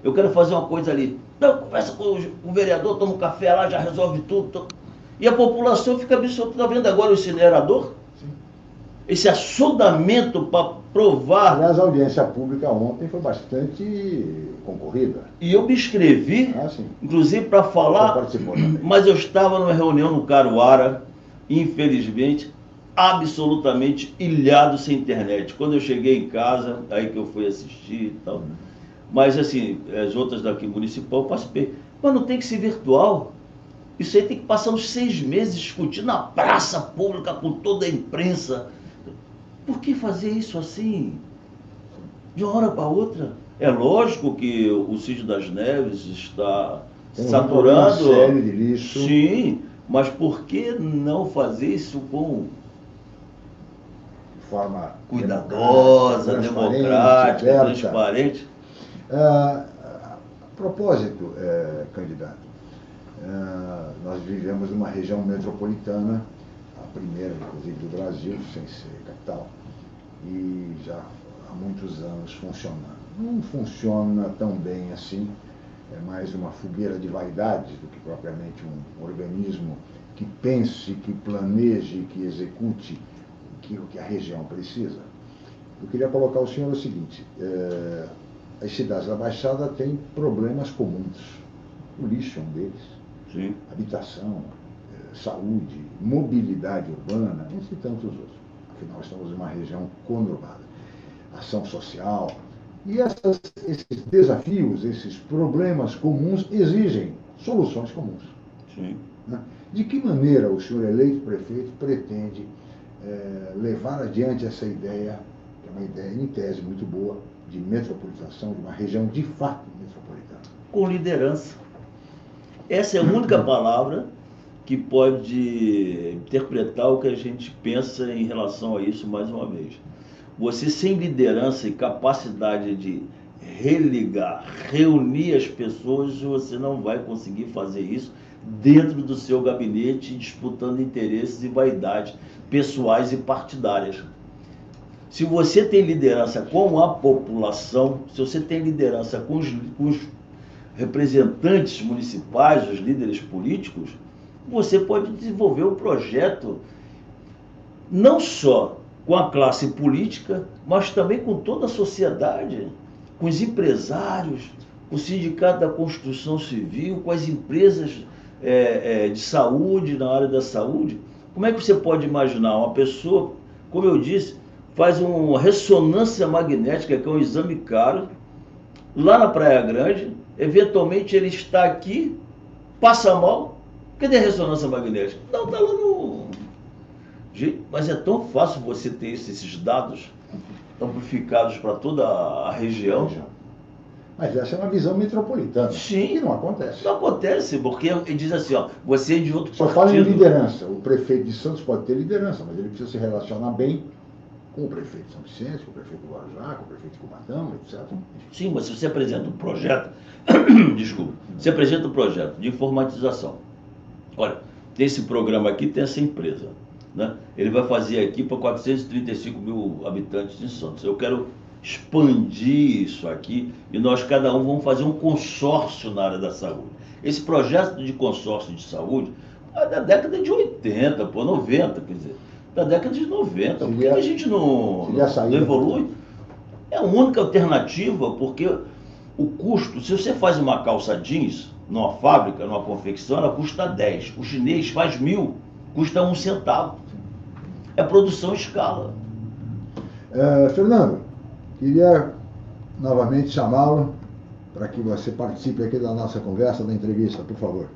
Eu quero fazer uma coisa ali. Não, conversa com o vereador, toma um café lá, já resolve tudo. E a população fica absorta. Está vendo agora o incinerador? Sim. Esse assodamento para provar. Aliás, a audiência pública ontem foi bastante concorrida. E eu me inscrevi, Sim. inclusive para Você falar, participou também. mas eu estava numa reunião no Caruara, infelizmente, absolutamente ilhado sem internet. Quando eu cheguei em casa, aí que eu fui assistir e tal. Mas, assim, as outras daqui municipal, eu participei. Mas não tem que ser virtual. Isso aí tem que passar uns 6 meses discutindo na praça pública com toda a imprensa. Por que fazer isso assim? De uma hora para outra? É lógico que o Sítio das Neves está Tem um saturando. problema sério de lixo. Sim, mas por que não fazer isso com De forma cuidadosa, democrática, aberta. transparente? A propósito, candidato, nós vivemos numa região metropolitana, a primeira, inclusive, do Brasil, sem ser capital, e já há muitos anos funcionando. Não funciona tão bem assim, é mais uma fogueira de vaidade do que propriamente um organismo que pense, que planeje, que execute aquilo que a região precisa. Eu queria colocar ao senhor o seguinte: as cidades da Baixada têm problemas comuns. O lixo é um deles. Sim. Habitação, saúde, mobilidade urbana, entre tantos outros. Afinal, estamos em uma região conurbada. Ação social. E esses desafios, esses problemas comuns exigem soluções comuns. Sim. Né? De que maneira o senhor eleito prefeito pretende levar adiante essa ideia, que é uma ideia em tese muito boa, de metropolização, de uma região de fato metropolitana? Com liderança. Essa é a única palavra que pode interpretar o que a gente pensa em relação a isso mais uma vez. Você sem liderança e capacidade de religar, reunir as pessoas, você não vai conseguir fazer isso dentro do seu gabinete, disputando interesses e vaidades pessoais e partidárias. Se você tem liderança com a população, se você tem liderança com os representantes municipais, os líderes políticos, você pode desenvolver um projeto não só com a classe política, mas também com toda a sociedade, com os empresários, com o Sindicato da Construção Civil, com as empresas de saúde, na área da saúde. Como é que você pode imaginar uma pessoa, como eu disse, faz uma ressonância magnética, que é um exame caro, lá na Praia Grande, eventualmente ele está aqui, passa mal, cadê a ressonância magnética? Não, está lá no... Mas é tão fácil você ter esses dados amplificados para toda a região. Mas essa é uma visão metropolitana. Sim. E não acontece. Não acontece, porque ele diz assim, ó, você é de outro Só partido. fala em liderança. O prefeito de Santos pode ter liderança, mas ele precisa se relacionar bem com o prefeito de São Vicente, com o prefeito do Guarujá, com o prefeito de Cubatão, etc. Sim, mas se você apresenta um projeto, desculpa, você apresenta um projeto de informatização. Olha, tem esse programa aqui, tem essa empresa, né? Ele vai fazer aqui para 435 mil habitantes em Santos. Eu quero expandir isso aqui e nós, cada um, vamos fazer um consórcio na área da saúde. Esse projeto de consórcio de saúde é da década de 80, 90, quer dizer, da década de 90. Por que a gente não evolui? É a única alternativa, porque o custo, se você faz uma calça jeans numa fábrica, numa confecção, ela custa 10. O chinês faz 1.000, custa 1 centavo. É produção em escala. Fernando, queria novamente chamá-lo para que você participe aqui da nossa conversa, da entrevista, por favor.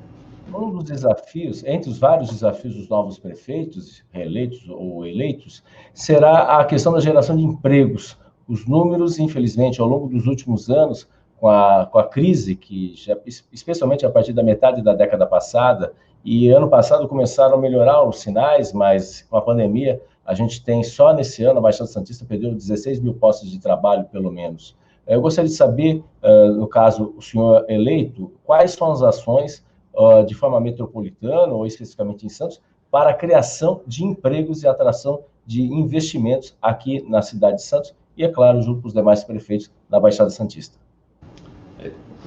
Um dos desafios, entre os vários desafios dos novos prefeitos, reeleitos ou eleitos, será a questão da geração de empregos. Os números, infelizmente, ao longo dos últimos anos, com a crise, que já, especialmente a partir da metade da década passada, e ano passado começaram a melhorar os sinais, mas com a pandemia A gente tem, só nesse ano, a Baixada Santista perdeu 16 mil postos de trabalho, pelo menos. Eu gostaria de saber, no caso, o senhor eleito, quais são as ações de forma metropolitana, ou especificamente em Santos, para a criação de empregos e atração de investimentos aqui na cidade de Santos e, é claro, junto com os demais prefeitos da Baixada Santista.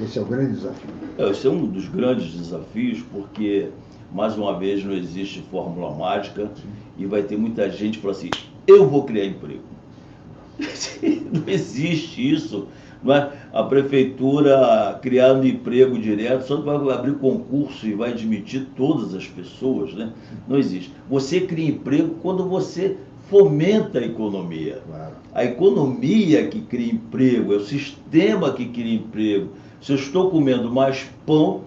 Esse é o grande desafio. Esse é um dos grandes desafios, porque, mais uma vez, não existe fórmula mágica. Sim. E vai ter muita gente que fala assim, eu vou criar emprego. Não existe isso. Não é? A prefeitura criando emprego direto, só vai abrir concurso e vai admitir todas as pessoas, né? Não existe. Você cria emprego quando você fomenta a economia. Claro. A economia que cria emprego, é o sistema que cria emprego. Se eu estou comendo mais pão,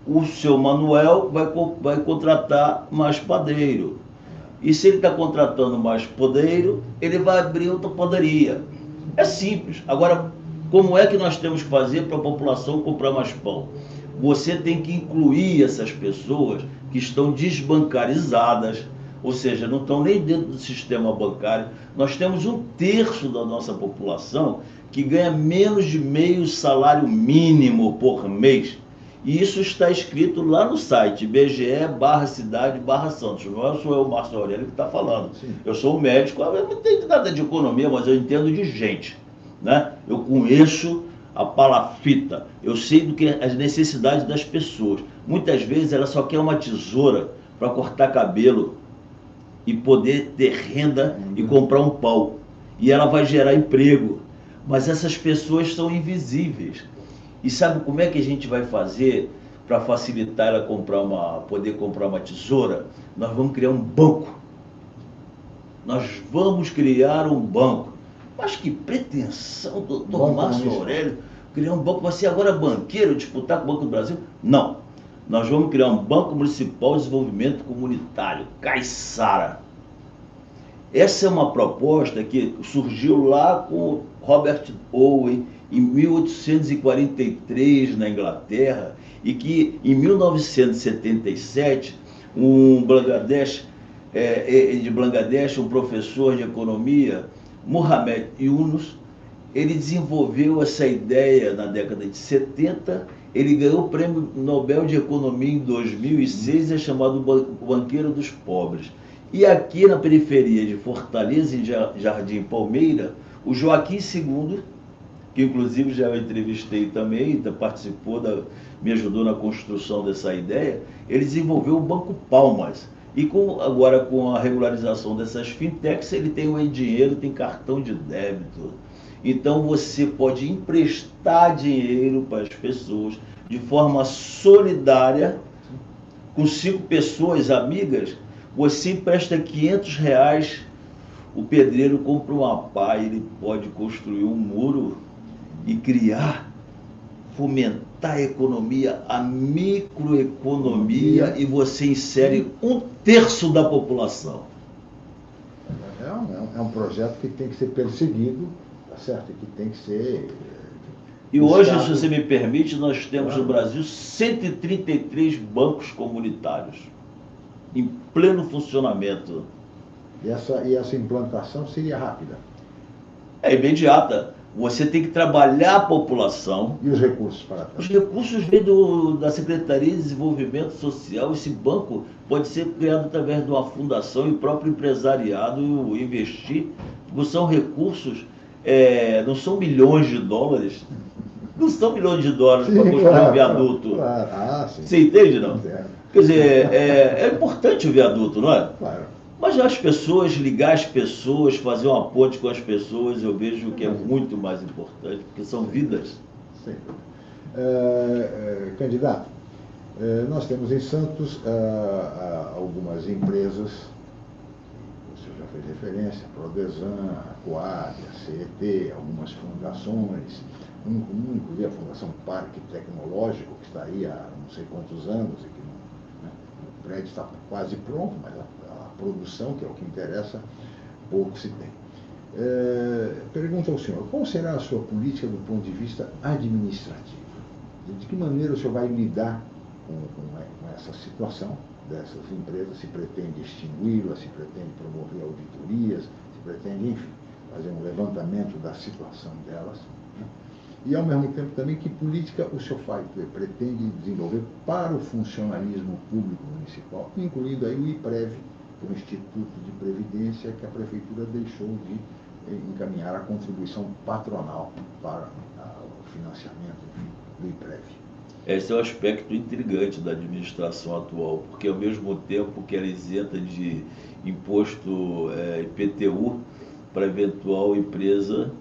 o seu Manuel vai contratar mais padeiro. E se ele está contratando mais padeiro, ele vai abrir outra padaria. É simples. Agora, como é que nós temos que fazer para a população comprar mais pão? Você tem que incluir essas pessoas que estão desbancarizadas, ou seja, não estão nem dentro do sistema bancário. Nós temos 1/3 da nossa população que ganha menos de meio salário mínimo por mês. E isso está escrito lá no site, IBGE/cidade/Santos. Não sou eu, o Márcio Aurélio, que está falando. Sim. Eu sou um médico, eu não entendo nada de economia, mas eu entendo de gente. Né? Eu conheço a palafita, eu sei do que as necessidades das pessoas. Muitas vezes ela só quer uma tesoura para cortar cabelo e poder ter renda e comprar um pau. E ela vai gerar emprego. Mas essas pessoas são invisíveis. E sabe como é que a gente vai fazer para facilitar ela poder comprar uma tesoura? Nós vamos criar um banco. Nós vamos criar um banco. Mas que pretensão, doutor Márcio Aurélio, criar um banco. Você agora é banqueiro, disputar com o Banco do Brasil? Não. Nós vamos criar um Banco Municipal de Desenvolvimento Comunitário, Caiçara. Essa é uma proposta que surgiu lá com Robert Owen, em 1843, na Inglaterra, e que em 1977, de Bangladesh, um professor de economia, Mohamed Yunus, ele desenvolveu essa ideia na década de 70, ele ganhou o Prêmio Nobel de Economia em 2006, é chamado Banqueiro dos Pobres. E aqui na periferia de Fortaleza, em Jardim Palmeira, o Joaquim II, que inclusive já eu entrevistei também, me ajudou na construção dessa ideia, ele desenvolveu o Banco Palmas. E agora com a regularização dessas fintechs, ele tem o dinheiro, tem cartão de débito. Então você pode emprestar dinheiro para as pessoas de forma solidária, com 5 pessoas amigas, você empresta R$500, o pedreiro compra uma pá, ele pode construir um muro e criar, fomentar a economia, a microeconomia, e você insere 1/3 da população. É um projeto que tem que ser perseguido, tá certo? Que tem que ser... E hoje, se você me permite, nós temos no Brasil 133 bancos comunitários em pleno funcionamento. E essa implantação seria rápida? É imediata. Você tem que trabalhar a população. E os recursos para tanto? Os recursos vêm da Secretaria de Desenvolvimento Social. Esse banco pode ser criado através de uma fundação e o próprio empresariado investir. Porque são recursos, não são milhões de dólares. Não são milhões de dólares para construir um viaduto. Claro. Sim. Você entende, não? Quer dizer, é importante o viaduto, não é? Claro. Mas as pessoas, ligar as pessoas, fazer uma ponte com as pessoas, eu vejo que é muito mais importante, porque são vidas. Sim. Candidato, nós temos em Santos algumas empresas, você já fez referência, a Prodesan, a Coab, a CET, algumas fundações, inclusive a Fundação Parque Tecnológico, que está aí há não sei quantos anos, e que o prédio está quase pronto, mas a produção, que é o que interessa, pouco se tem. Pergunto ao senhor, qual será a sua política do ponto de vista administrativo? De que maneira o senhor vai lidar com essa situação? dessas empresas, se pretende extingui-las, se pretende promover auditorias, se pretende, enfim, fazer um levantamento da situação delas, né? E, ao mesmo tempo, também, que política o senhor faz, pretende desenvolver para o funcionalismo público municipal, incluindo aí o IPREV, o Instituto de Previdência, que a Prefeitura deixou de encaminhar a contribuição patronal para o financiamento, enfim, do IPREV. Esse é o aspecto intrigante da administração atual, porque, ao mesmo tempo que ela isenta de imposto IPTU para eventual empresa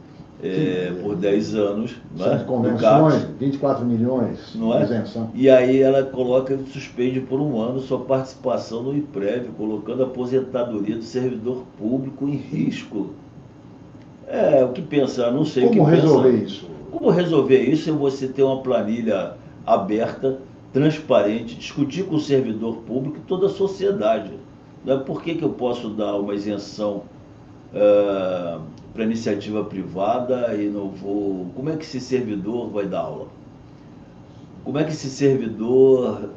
por 10 anos, São de convenções, 24 milhões não de é? isenção. E aí ela coloca, suspende por um ano sua participação no IPREV, colocando a aposentadoria do servidor público em risco. O que pensar? Não sei o que Como resolver pensar. isso? Como resolver isso é você ter uma planilha aberta, transparente, discutir com o servidor público e toda a sociedade. Por que eu posso dar uma isenção para iniciativa privada e não vou... Como é que esse servidor vai dar aula? Como é que esse servidor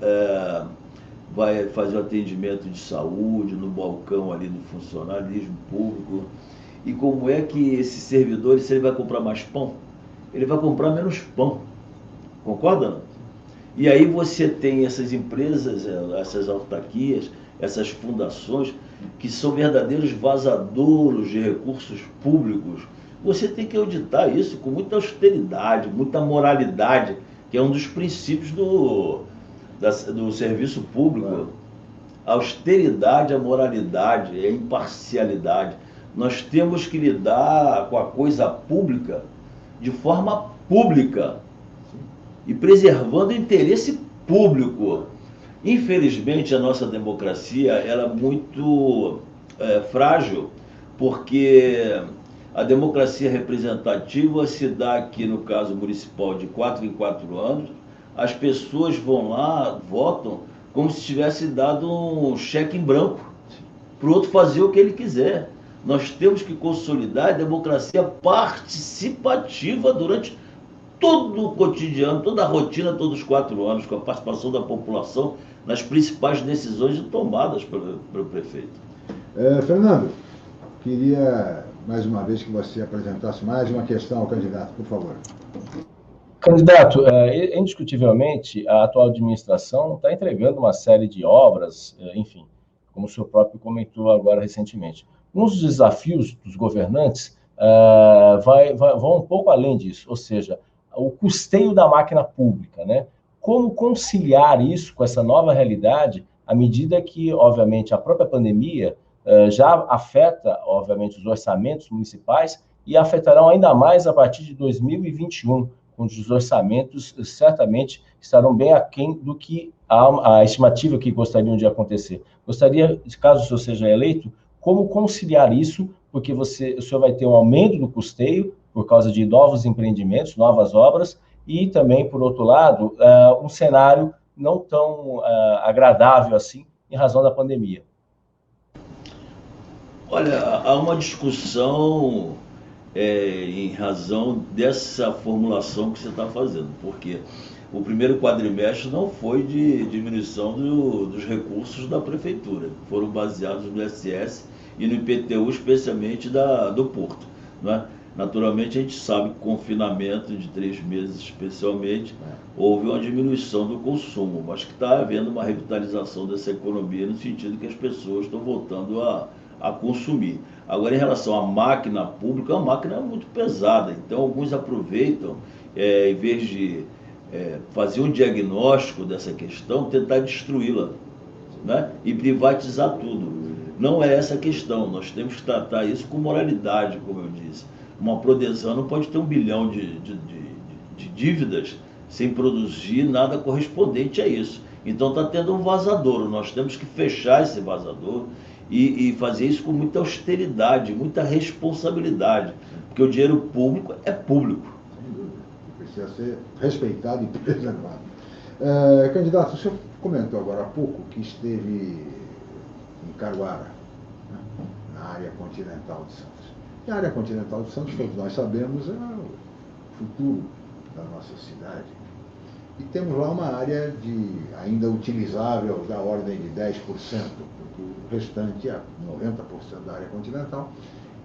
vai fazer o atendimento de saúde no balcão ali do funcionalismo público? E como é que esse servidor, se ele vai comprar mais pão, ele vai comprar menos pão? Concorda, não? E aí você tem essas empresas, essas autarquias, essas fundações, que são verdadeiros vazadouros de recursos públicos. Você tem que auditar isso com muita austeridade, muita moralidade, que é um dos princípios do serviço público. A austeridade, a moralidade, a imparcialidade. Nós temos que lidar com a coisa pública de forma pública e preservando o interesse público. Infelizmente, a nossa democracia ela é muito frágil, porque a democracia representativa se dá aqui, no caso municipal, de 4 em 4 anos. As pessoas vão lá, votam, como se tivesse dado um cheque em branco para o outro fazer o que ele quiser. Nós temos que consolidar a democracia participativa durante todo o cotidiano, toda a rotina, todos os 4 anos, com a participação da população nas principais decisões tomadas pelo prefeito. Fernando, queria mais uma vez que você apresentasse mais uma questão ao candidato, por favor. Candidato, indiscutivelmente, a atual administração está entregando uma série de obras, enfim, como o senhor próprio comentou agora recentemente. Um dos desafios dos governantes vão um pouco além disso, ou seja, o custeio da máquina pública, né? Como conciliar isso com essa nova realidade, à medida que, obviamente, a própria pandemia já afeta, obviamente, os orçamentos municipais e afetarão ainda mais a partir de 2021, onde os orçamentos certamente estarão bem aquém do que a estimativa que gostariam de acontecer. Gostaria, caso o senhor seja eleito, como conciliar isso, porque o senhor vai ter um aumento do custeio por causa de novos empreendimentos, novas obras, e também, por outro lado, um cenário não tão agradável assim, em razão da pandemia. Olha, há uma discussão em razão dessa formulação que você está fazendo, porque o primeiro quadrimestre não foi de diminuição dos recursos da prefeitura, foram baseados no ISS e no IPTU, especialmente do Porto, não é? Naturalmente, a gente sabe que o confinamento de 3 meses, especialmente, houve uma diminuição do consumo, mas que está havendo uma revitalização dessa economia no sentido que as pessoas estão voltando a consumir. Agora, em relação à máquina pública, a máquina é muito pesada, então alguns aproveitam, em vez de fazer um diagnóstico dessa questão, tentar destruí-la, né? E privatizar tudo. Não é essa a questão, nós temos que tratar isso com moralidade, como eu disse. Uma Prodesan não pode ter 1 bilhão de dívidas sem produzir nada correspondente a isso. Então está tendo um vazadouro, nós temos que fechar esse vazadouro e fazer isso com muita austeridade, muita responsabilidade, porque o dinheiro público é público. Sem dúvida, precisa ser respeitado e preservado. Candidato, o senhor comentou agora há pouco que esteve em Caruara, né, na área continental de Santos. E a área continental de Santos, todos nós sabemos, é o futuro da nossa cidade. E temos lá uma área ainda utilizável da ordem de 10%, porque o restante, 90% da área continental,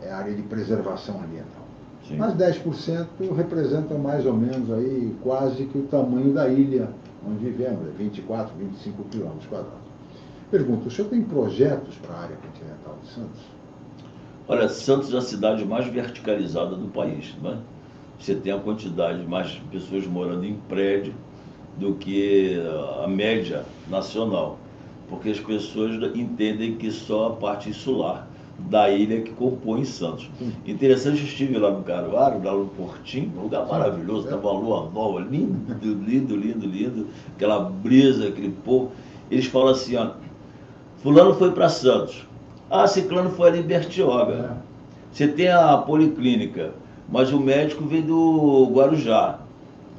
é área de preservação ambiental. Sim. Mas 10% representam mais ou menos aí quase que o tamanho da ilha onde vivemos, 24, 25 quilômetros quadrados. Pergunto, o senhor tem projetos para a área continental de Santos? Olha, Santos é a cidade mais verticalizada do país, né? Você tem a quantidade de mais pessoas morando em prédio do que a média nacional, porque as pessoas entendem que só a parte insular da ilha que compõe Santos. Interessante, eu estive lá no Caruaru, lá no Portinho, um lugar maravilhoso, estava uma lua nova, lindo, lindo, lindo, lindo, aquela brisa, aquele povo. Eles falam assim, ó, fulano foi para Santos, ciclano foi ali em Bertioga. Você tem a policlínica, mas o médico vem do Guarujá.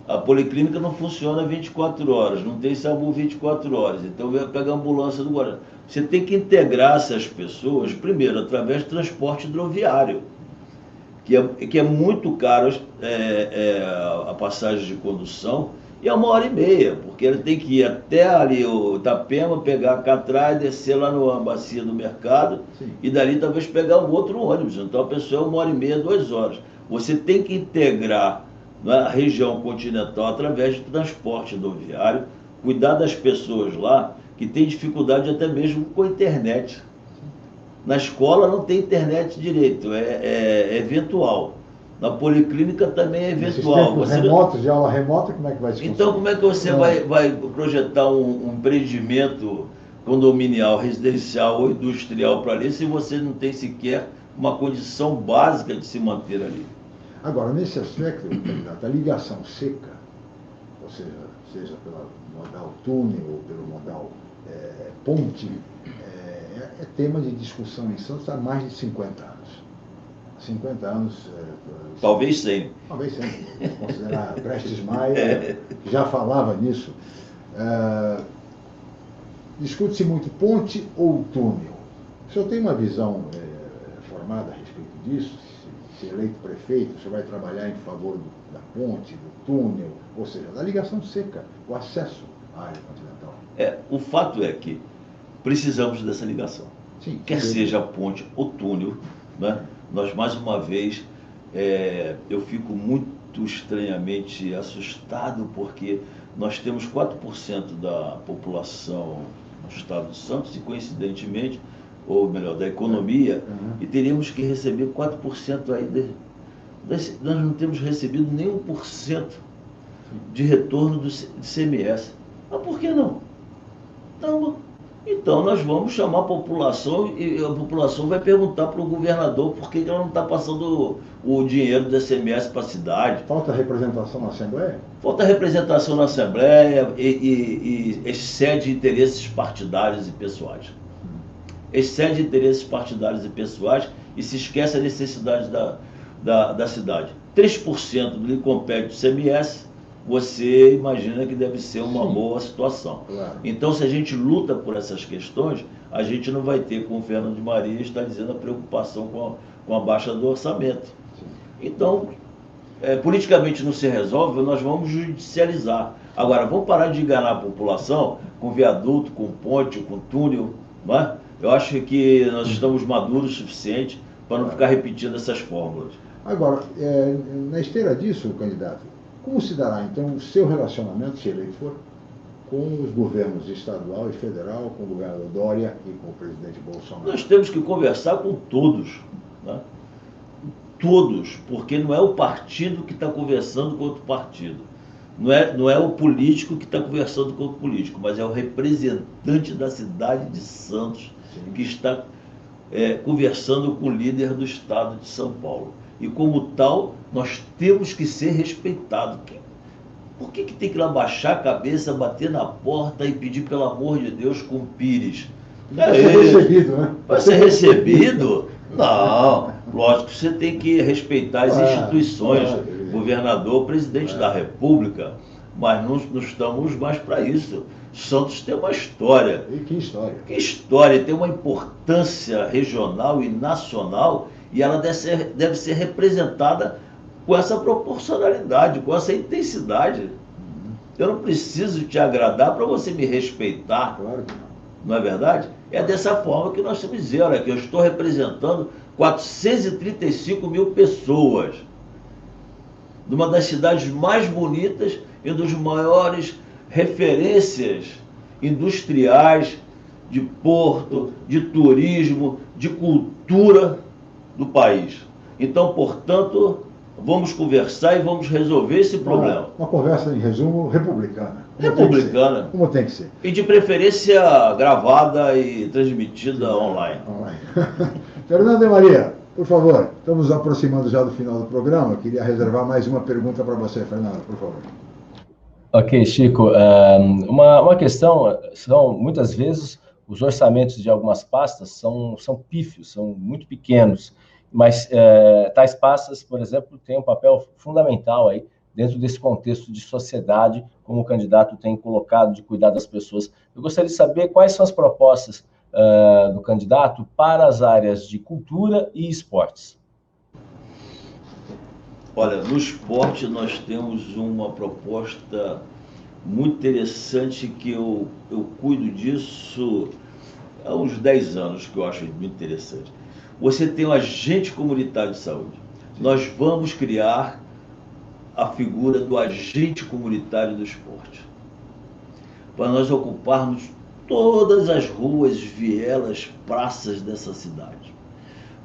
A policlínica não funciona 24 horas, não tem SAMU 24 horas, então vai pegar a ambulância do Guarujá. Você tem que integrar essas pessoas, primeiro, através de transporte hidroviário, que é muito caro a passagem de condução, e é 1h30, porque ele tem que ir até ali o Itapema, pegar a Catrá e descer lá na bacia do mercado, sim, e dali talvez pegar um outro ônibus. Então a pessoa é 1h30, 2 horas. Você tem que integrar na região continental através de transporte rodoviário, cuidar das pessoas lá que têm dificuldade até mesmo com a internet. Na escola não tem internet direito, é eventual. Na policlínica também é eventual. Você remotos, de aula remota, como é que vai se conseguir? Então, como é que você vai projetar um empreendimento condominial, residencial ou industrial para ali, se você não tem sequer uma condição básica de se manter ali? Agora, nesse aspecto, candidato, a ligação seca, ou seja pelo modal túnel ou pelo modal ponte, é tema de discussão em Santos há mais de 50 anos. 50 anos... Talvez 100. Talvez 100. Se considerar Prestes Maia, que já falava nisso. Discute-se muito ponte ou túnel. O senhor tem uma visão formada a respeito disso? Se eleito prefeito, o senhor vai trabalhar em favor da ponte, do túnel, ou seja, da ligação seca, o acesso à área continental? O fato é que precisamos dessa ligação. Sim, quer seja ponte ou túnel, né? Nós, mais uma vez, eu fico muito estranhamente assustado, porque nós temos 4% da população no estado de Santos, e coincidentemente, ou melhor, da economia, e teríamos que receber 4% aí. Nós não temos recebido nem 1% de retorno do CMS. Mas por que não? Então nós vamos chamar a população e a população vai perguntar para o governador por que ela não está passando o dinheiro do ICMS para a cidade. Falta representação na Assembleia? Falta representação na Assembleia e excede interesses partidários e pessoais. Excede interesses partidários e pessoais e se esquece a necessidade da cidade. 3% do que compete do ICMS, você imagina que deve ser uma boa situação. Claro. Então, se a gente luta por essas questões, a gente não vai ter, como o Fernando de Maria está dizendo, a preocupação com a baixa do orçamento. Sim. Então, politicamente não se resolve, nós vamos judicializar. Agora, vamos parar de enganar a população com viaduto, com ponte, com túnel, não é? Eu acho que nós estamos maduros o suficiente para não ficar repetindo essas fórmulas. Agora, na esteira disso, candidato, como se dará, então, o seu relacionamento, se eleito for, com os governos estadual e federal, com o governador Dória e com o presidente Bolsonaro? Nós temos que conversar com todos, né? Todos, porque não é o partido que está conversando com outro partido. Não é o político que está conversando com outro político, mas é o representante da cidade de Santos, sim, que está conversando com o líder do estado de São Paulo. E como tal, nós temos que ser respeitados. Por que tem que ir lá baixar a cabeça, bater na porta e pedir, pelo amor de Deus, com o Pires? Vai ser recebido, né? Vai ser recebido? Não. Lógico que você tem que respeitar as instituições, governador, presidente da República, mas não estamos mais para isso. Santos tem uma história. E que história? Que história, tem uma importância regional e nacional, e ela deve ser representada com essa proporcionalidade, com essa intensidade. Eu não preciso te agradar para você me respeitar. Claro que não. Não é verdade? É dessa forma que nós temos que dizer, olha, que eu estou representando 435 mil pessoas, numa das cidades mais bonitas e dos maiores referências industriais, de porto, de turismo, de cultura do país. Então, portanto, vamos conversar e vamos resolver esse problema. Uma conversa, em resumo, republicana. Republicana. Como tem que ser. E de preferência gravada e transmitida online. Fernando e Maria, por favor, estamos nos aproximando já do final do programa. Eu queria reservar mais uma pergunta para você, Fernando, por favor. Ok, Chico. Uma questão, muitas vezes os orçamentos de algumas pastas são pífios, são muito pequenos, mas tais pastas, por exemplo, têm um papel fundamental aí dentro desse contexto de sociedade, como o candidato tem colocado, de cuidar das pessoas. Eu gostaria de saber quais são as propostas do candidato para as áreas de cultura e esportes. Olha, no esporte nós temos uma proposta muito interessante que eu cuido disso há uns 10 anos, que eu acho muito interessante. Você tem um agente comunitário de saúde. Nós vamos criar a figura do agente comunitário do esporte, para nós ocuparmos todas as ruas, vielas, praças dessa cidade.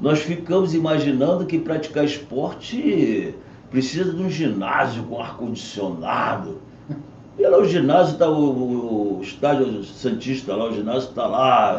Nós ficamos imaginando que praticar esporte precisa de um ginásio com ar-condicionado. E lá o ginásio está, o estádio Santista lá, o ginásio está lá.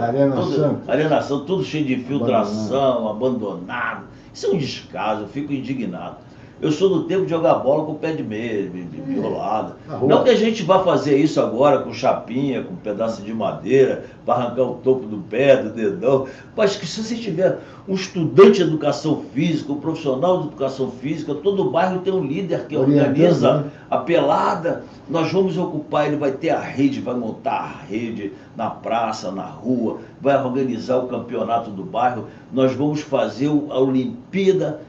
Arena Santos, tudo cheio de infiltração, abandonado. Isso é um descaso, eu fico indignado. Eu sou do tempo de jogar bola com o pé de meia, violada. Não que a gente vá fazer isso agora com chapinha, com pedaço de madeira, para arrancar o topo do pé, do dedão. Mas que se você tiver um estudante de educação física, um profissional de educação física, todo bairro tem um líder que organiza a pelada. Nós vamos ocupar, ele vai ter a rede, vai montar a rede na praça, na rua, vai organizar o campeonato do bairro. Nós vamos fazer a Olimpíada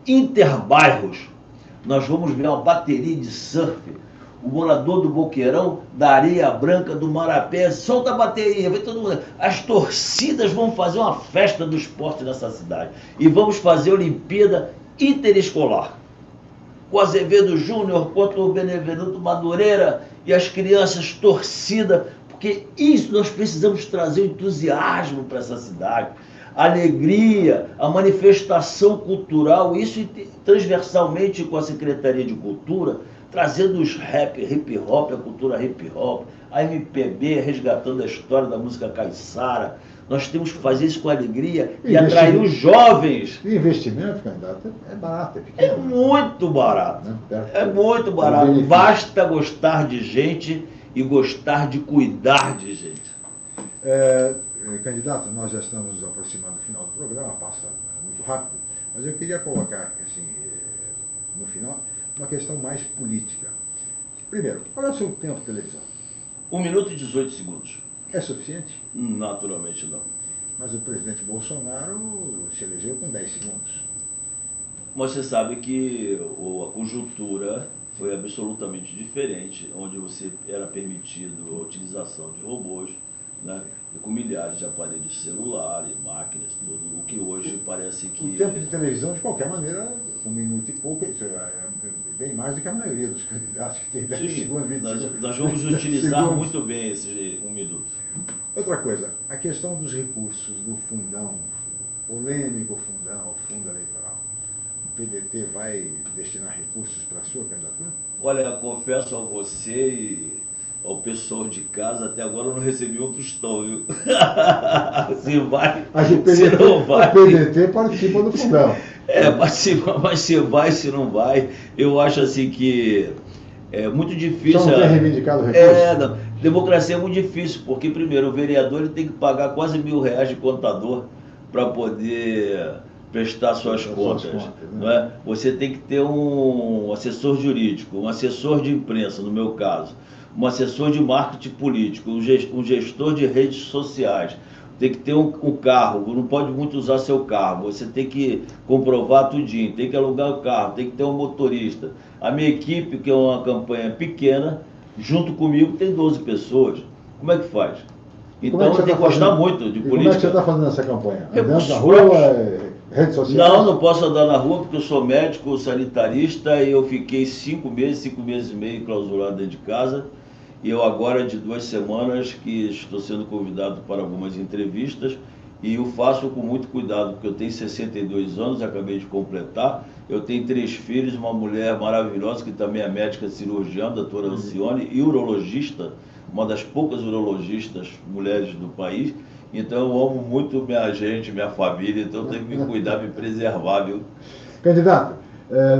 Interbairros. Nós vamos ver uma bateria de surf. O morador do Boqueirão, da Areia Branca, do Marapé, solta a bateria, vai todo mundo. As torcidas vão fazer uma festa do esporte nessa cidade. E vamos fazer a Olimpíada Interescolar. O Azevedo Júnior contra o Benevenuto Madureira e as crianças torcida, porque isso nós precisamos trazer o entusiasmo para essa cidade. A alegria, a manifestação cultural, isso transversalmente com a Secretaria de Cultura, trazendo os rap, hip hop, a cultura hip hop, a MPB, resgatando a história da música caiçara. Nós temos que fazer isso com alegria e atrair os jovens. E investimento, candidato, é barato, é pequeno. É muito barato. É muito barato. Basta gostar de gente e gostar de cuidar de gente. Candidato, nós já estamos nos aproximando do final do programa, passa muito rápido, mas eu queria colocar, assim, no final, uma questão mais política. Primeiro, qual é o seu tempo de televisão? 1 minuto e 18 segundos. É suficiente? Naturalmente não. Mas o presidente Bolsonaro se elegeu com 10 segundos. Mas você sabe que a conjuntura foi absolutamente diferente, onde você era permitido a utilização de robôs, né, com milhares de aparelhos celulares, máquinas, tudo, o que hoje parece que... O tempo de televisão, de qualquer maneira, 1 minuto e pouco, isso é bem mais do que a maioria dos candidatos que tem 10 segundos, 20 segundos. Nós vamos utilizar muito bem esse 1 minuto. Outra coisa, a questão dos recursos do fundão, polêmico fundão, fundo eleitoral. O PDT vai destinar recursos para a sua candidatura? Olha, confesso a você e ao pessoal de casa, até agora eu não recebi um tostão, viu? Se vai, se não vai. O PDT participa do fundão. Participa, mas se vai, se não vai. Eu acho assim que é muito difícil. Só não tem reivindicado recursos? Democracia é muito difícil, porque primeiro o vereador ele tem que pagar quase R$1.000 de contador para poder prestar suas contas, né? Não é? Você tem que ter um assessor jurídico, um assessor de imprensa, no meu caso, um assessor de marketing político, um gestor de redes sociais. Tem que ter um carro, não pode muito usar seu carro, você tem que comprovar tudinho, tem que alugar o carro, tem que ter um motorista. A minha equipe, que é uma campanha pequena, Junto comigo tem 12 pessoas. Como é que faz? Então Como é que você tem tá que gostar fazendo? muito de E política. como é que você está fazendo essa campanha? Andando Recursos na rua, próprios. redes sociais? Não posso andar na rua porque eu sou médico, sanitarista e eu fiquei 5 meses e meio clausurado dentro de casa. E eu agora, de 2 semanas, que estou sendo convidado para algumas entrevistas e eu faço com muito cuidado, porque eu tenho 62 anos, acabei de completar, eu tenho 3 filhos, uma mulher maravilhosa que também é médica cirurgiã, a doutora Alcione, e urologista, uma das poucas urologistas mulheres do país. Então eu amo muito minha gente, minha família, então eu tenho que me cuidar, me preservar, viu? Candidato,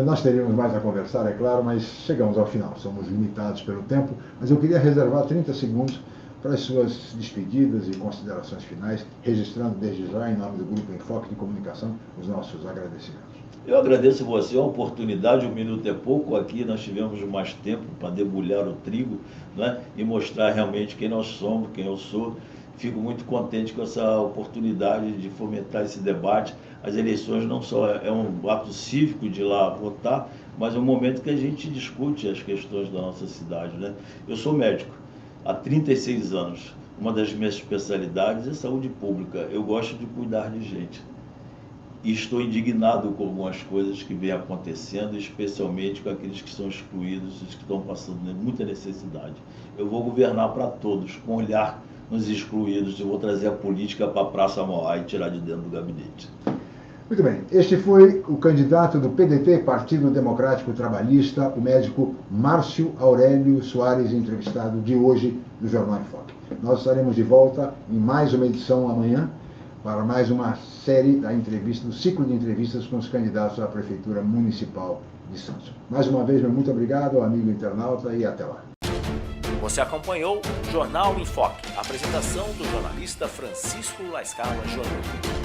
nós teríamos mais a conversar, é claro, mas chegamos ao final, somos limitados pelo tempo, mas eu queria reservar 30 segundos para as suas despedidas e considerações finais, registrando desde já, em nome do Grupo Enfoque de Comunicação, os nossos agradecimentos. Eu agradeço a você a oportunidade, 1 minuto é pouco, aqui nós tivemos mais tempo para debulhar o trigo, né, e mostrar realmente quem nós somos, quem eu sou. Fico muito contente com essa oportunidade de fomentar esse debate. As eleições não só é um ato cívico de ir lá votar, mas é um momento que a gente discute as questões da nossa cidade, né? Eu sou médico há 36 anos. Uma das minhas especialidades é saúde pública. Eu gosto de cuidar de gente. E estou indignado com algumas coisas que vêm acontecendo, especialmente com aqueles que são excluídos, os que estão passando muita necessidade. Eu vou governar para todos, com olhar nos excluídos. Eu vou trazer a política para a Praça Mauá e tirar de dentro do gabinete. Muito bem, este foi o candidato do PDT, Partido Democrático Trabalhista, o médico Márcio Aurélio Soares, entrevistado de hoje do Jornal em Foque. Nós estaremos de volta em mais uma edição amanhã, para mais uma série da entrevista, do ciclo de entrevistas com os candidatos à Prefeitura Municipal de Santos. Mais uma vez, meu muito obrigado ao amigo internauta e até lá. Você acompanhou Jornal em Foque, apresentação do jornalista Francisco La Scala Jr.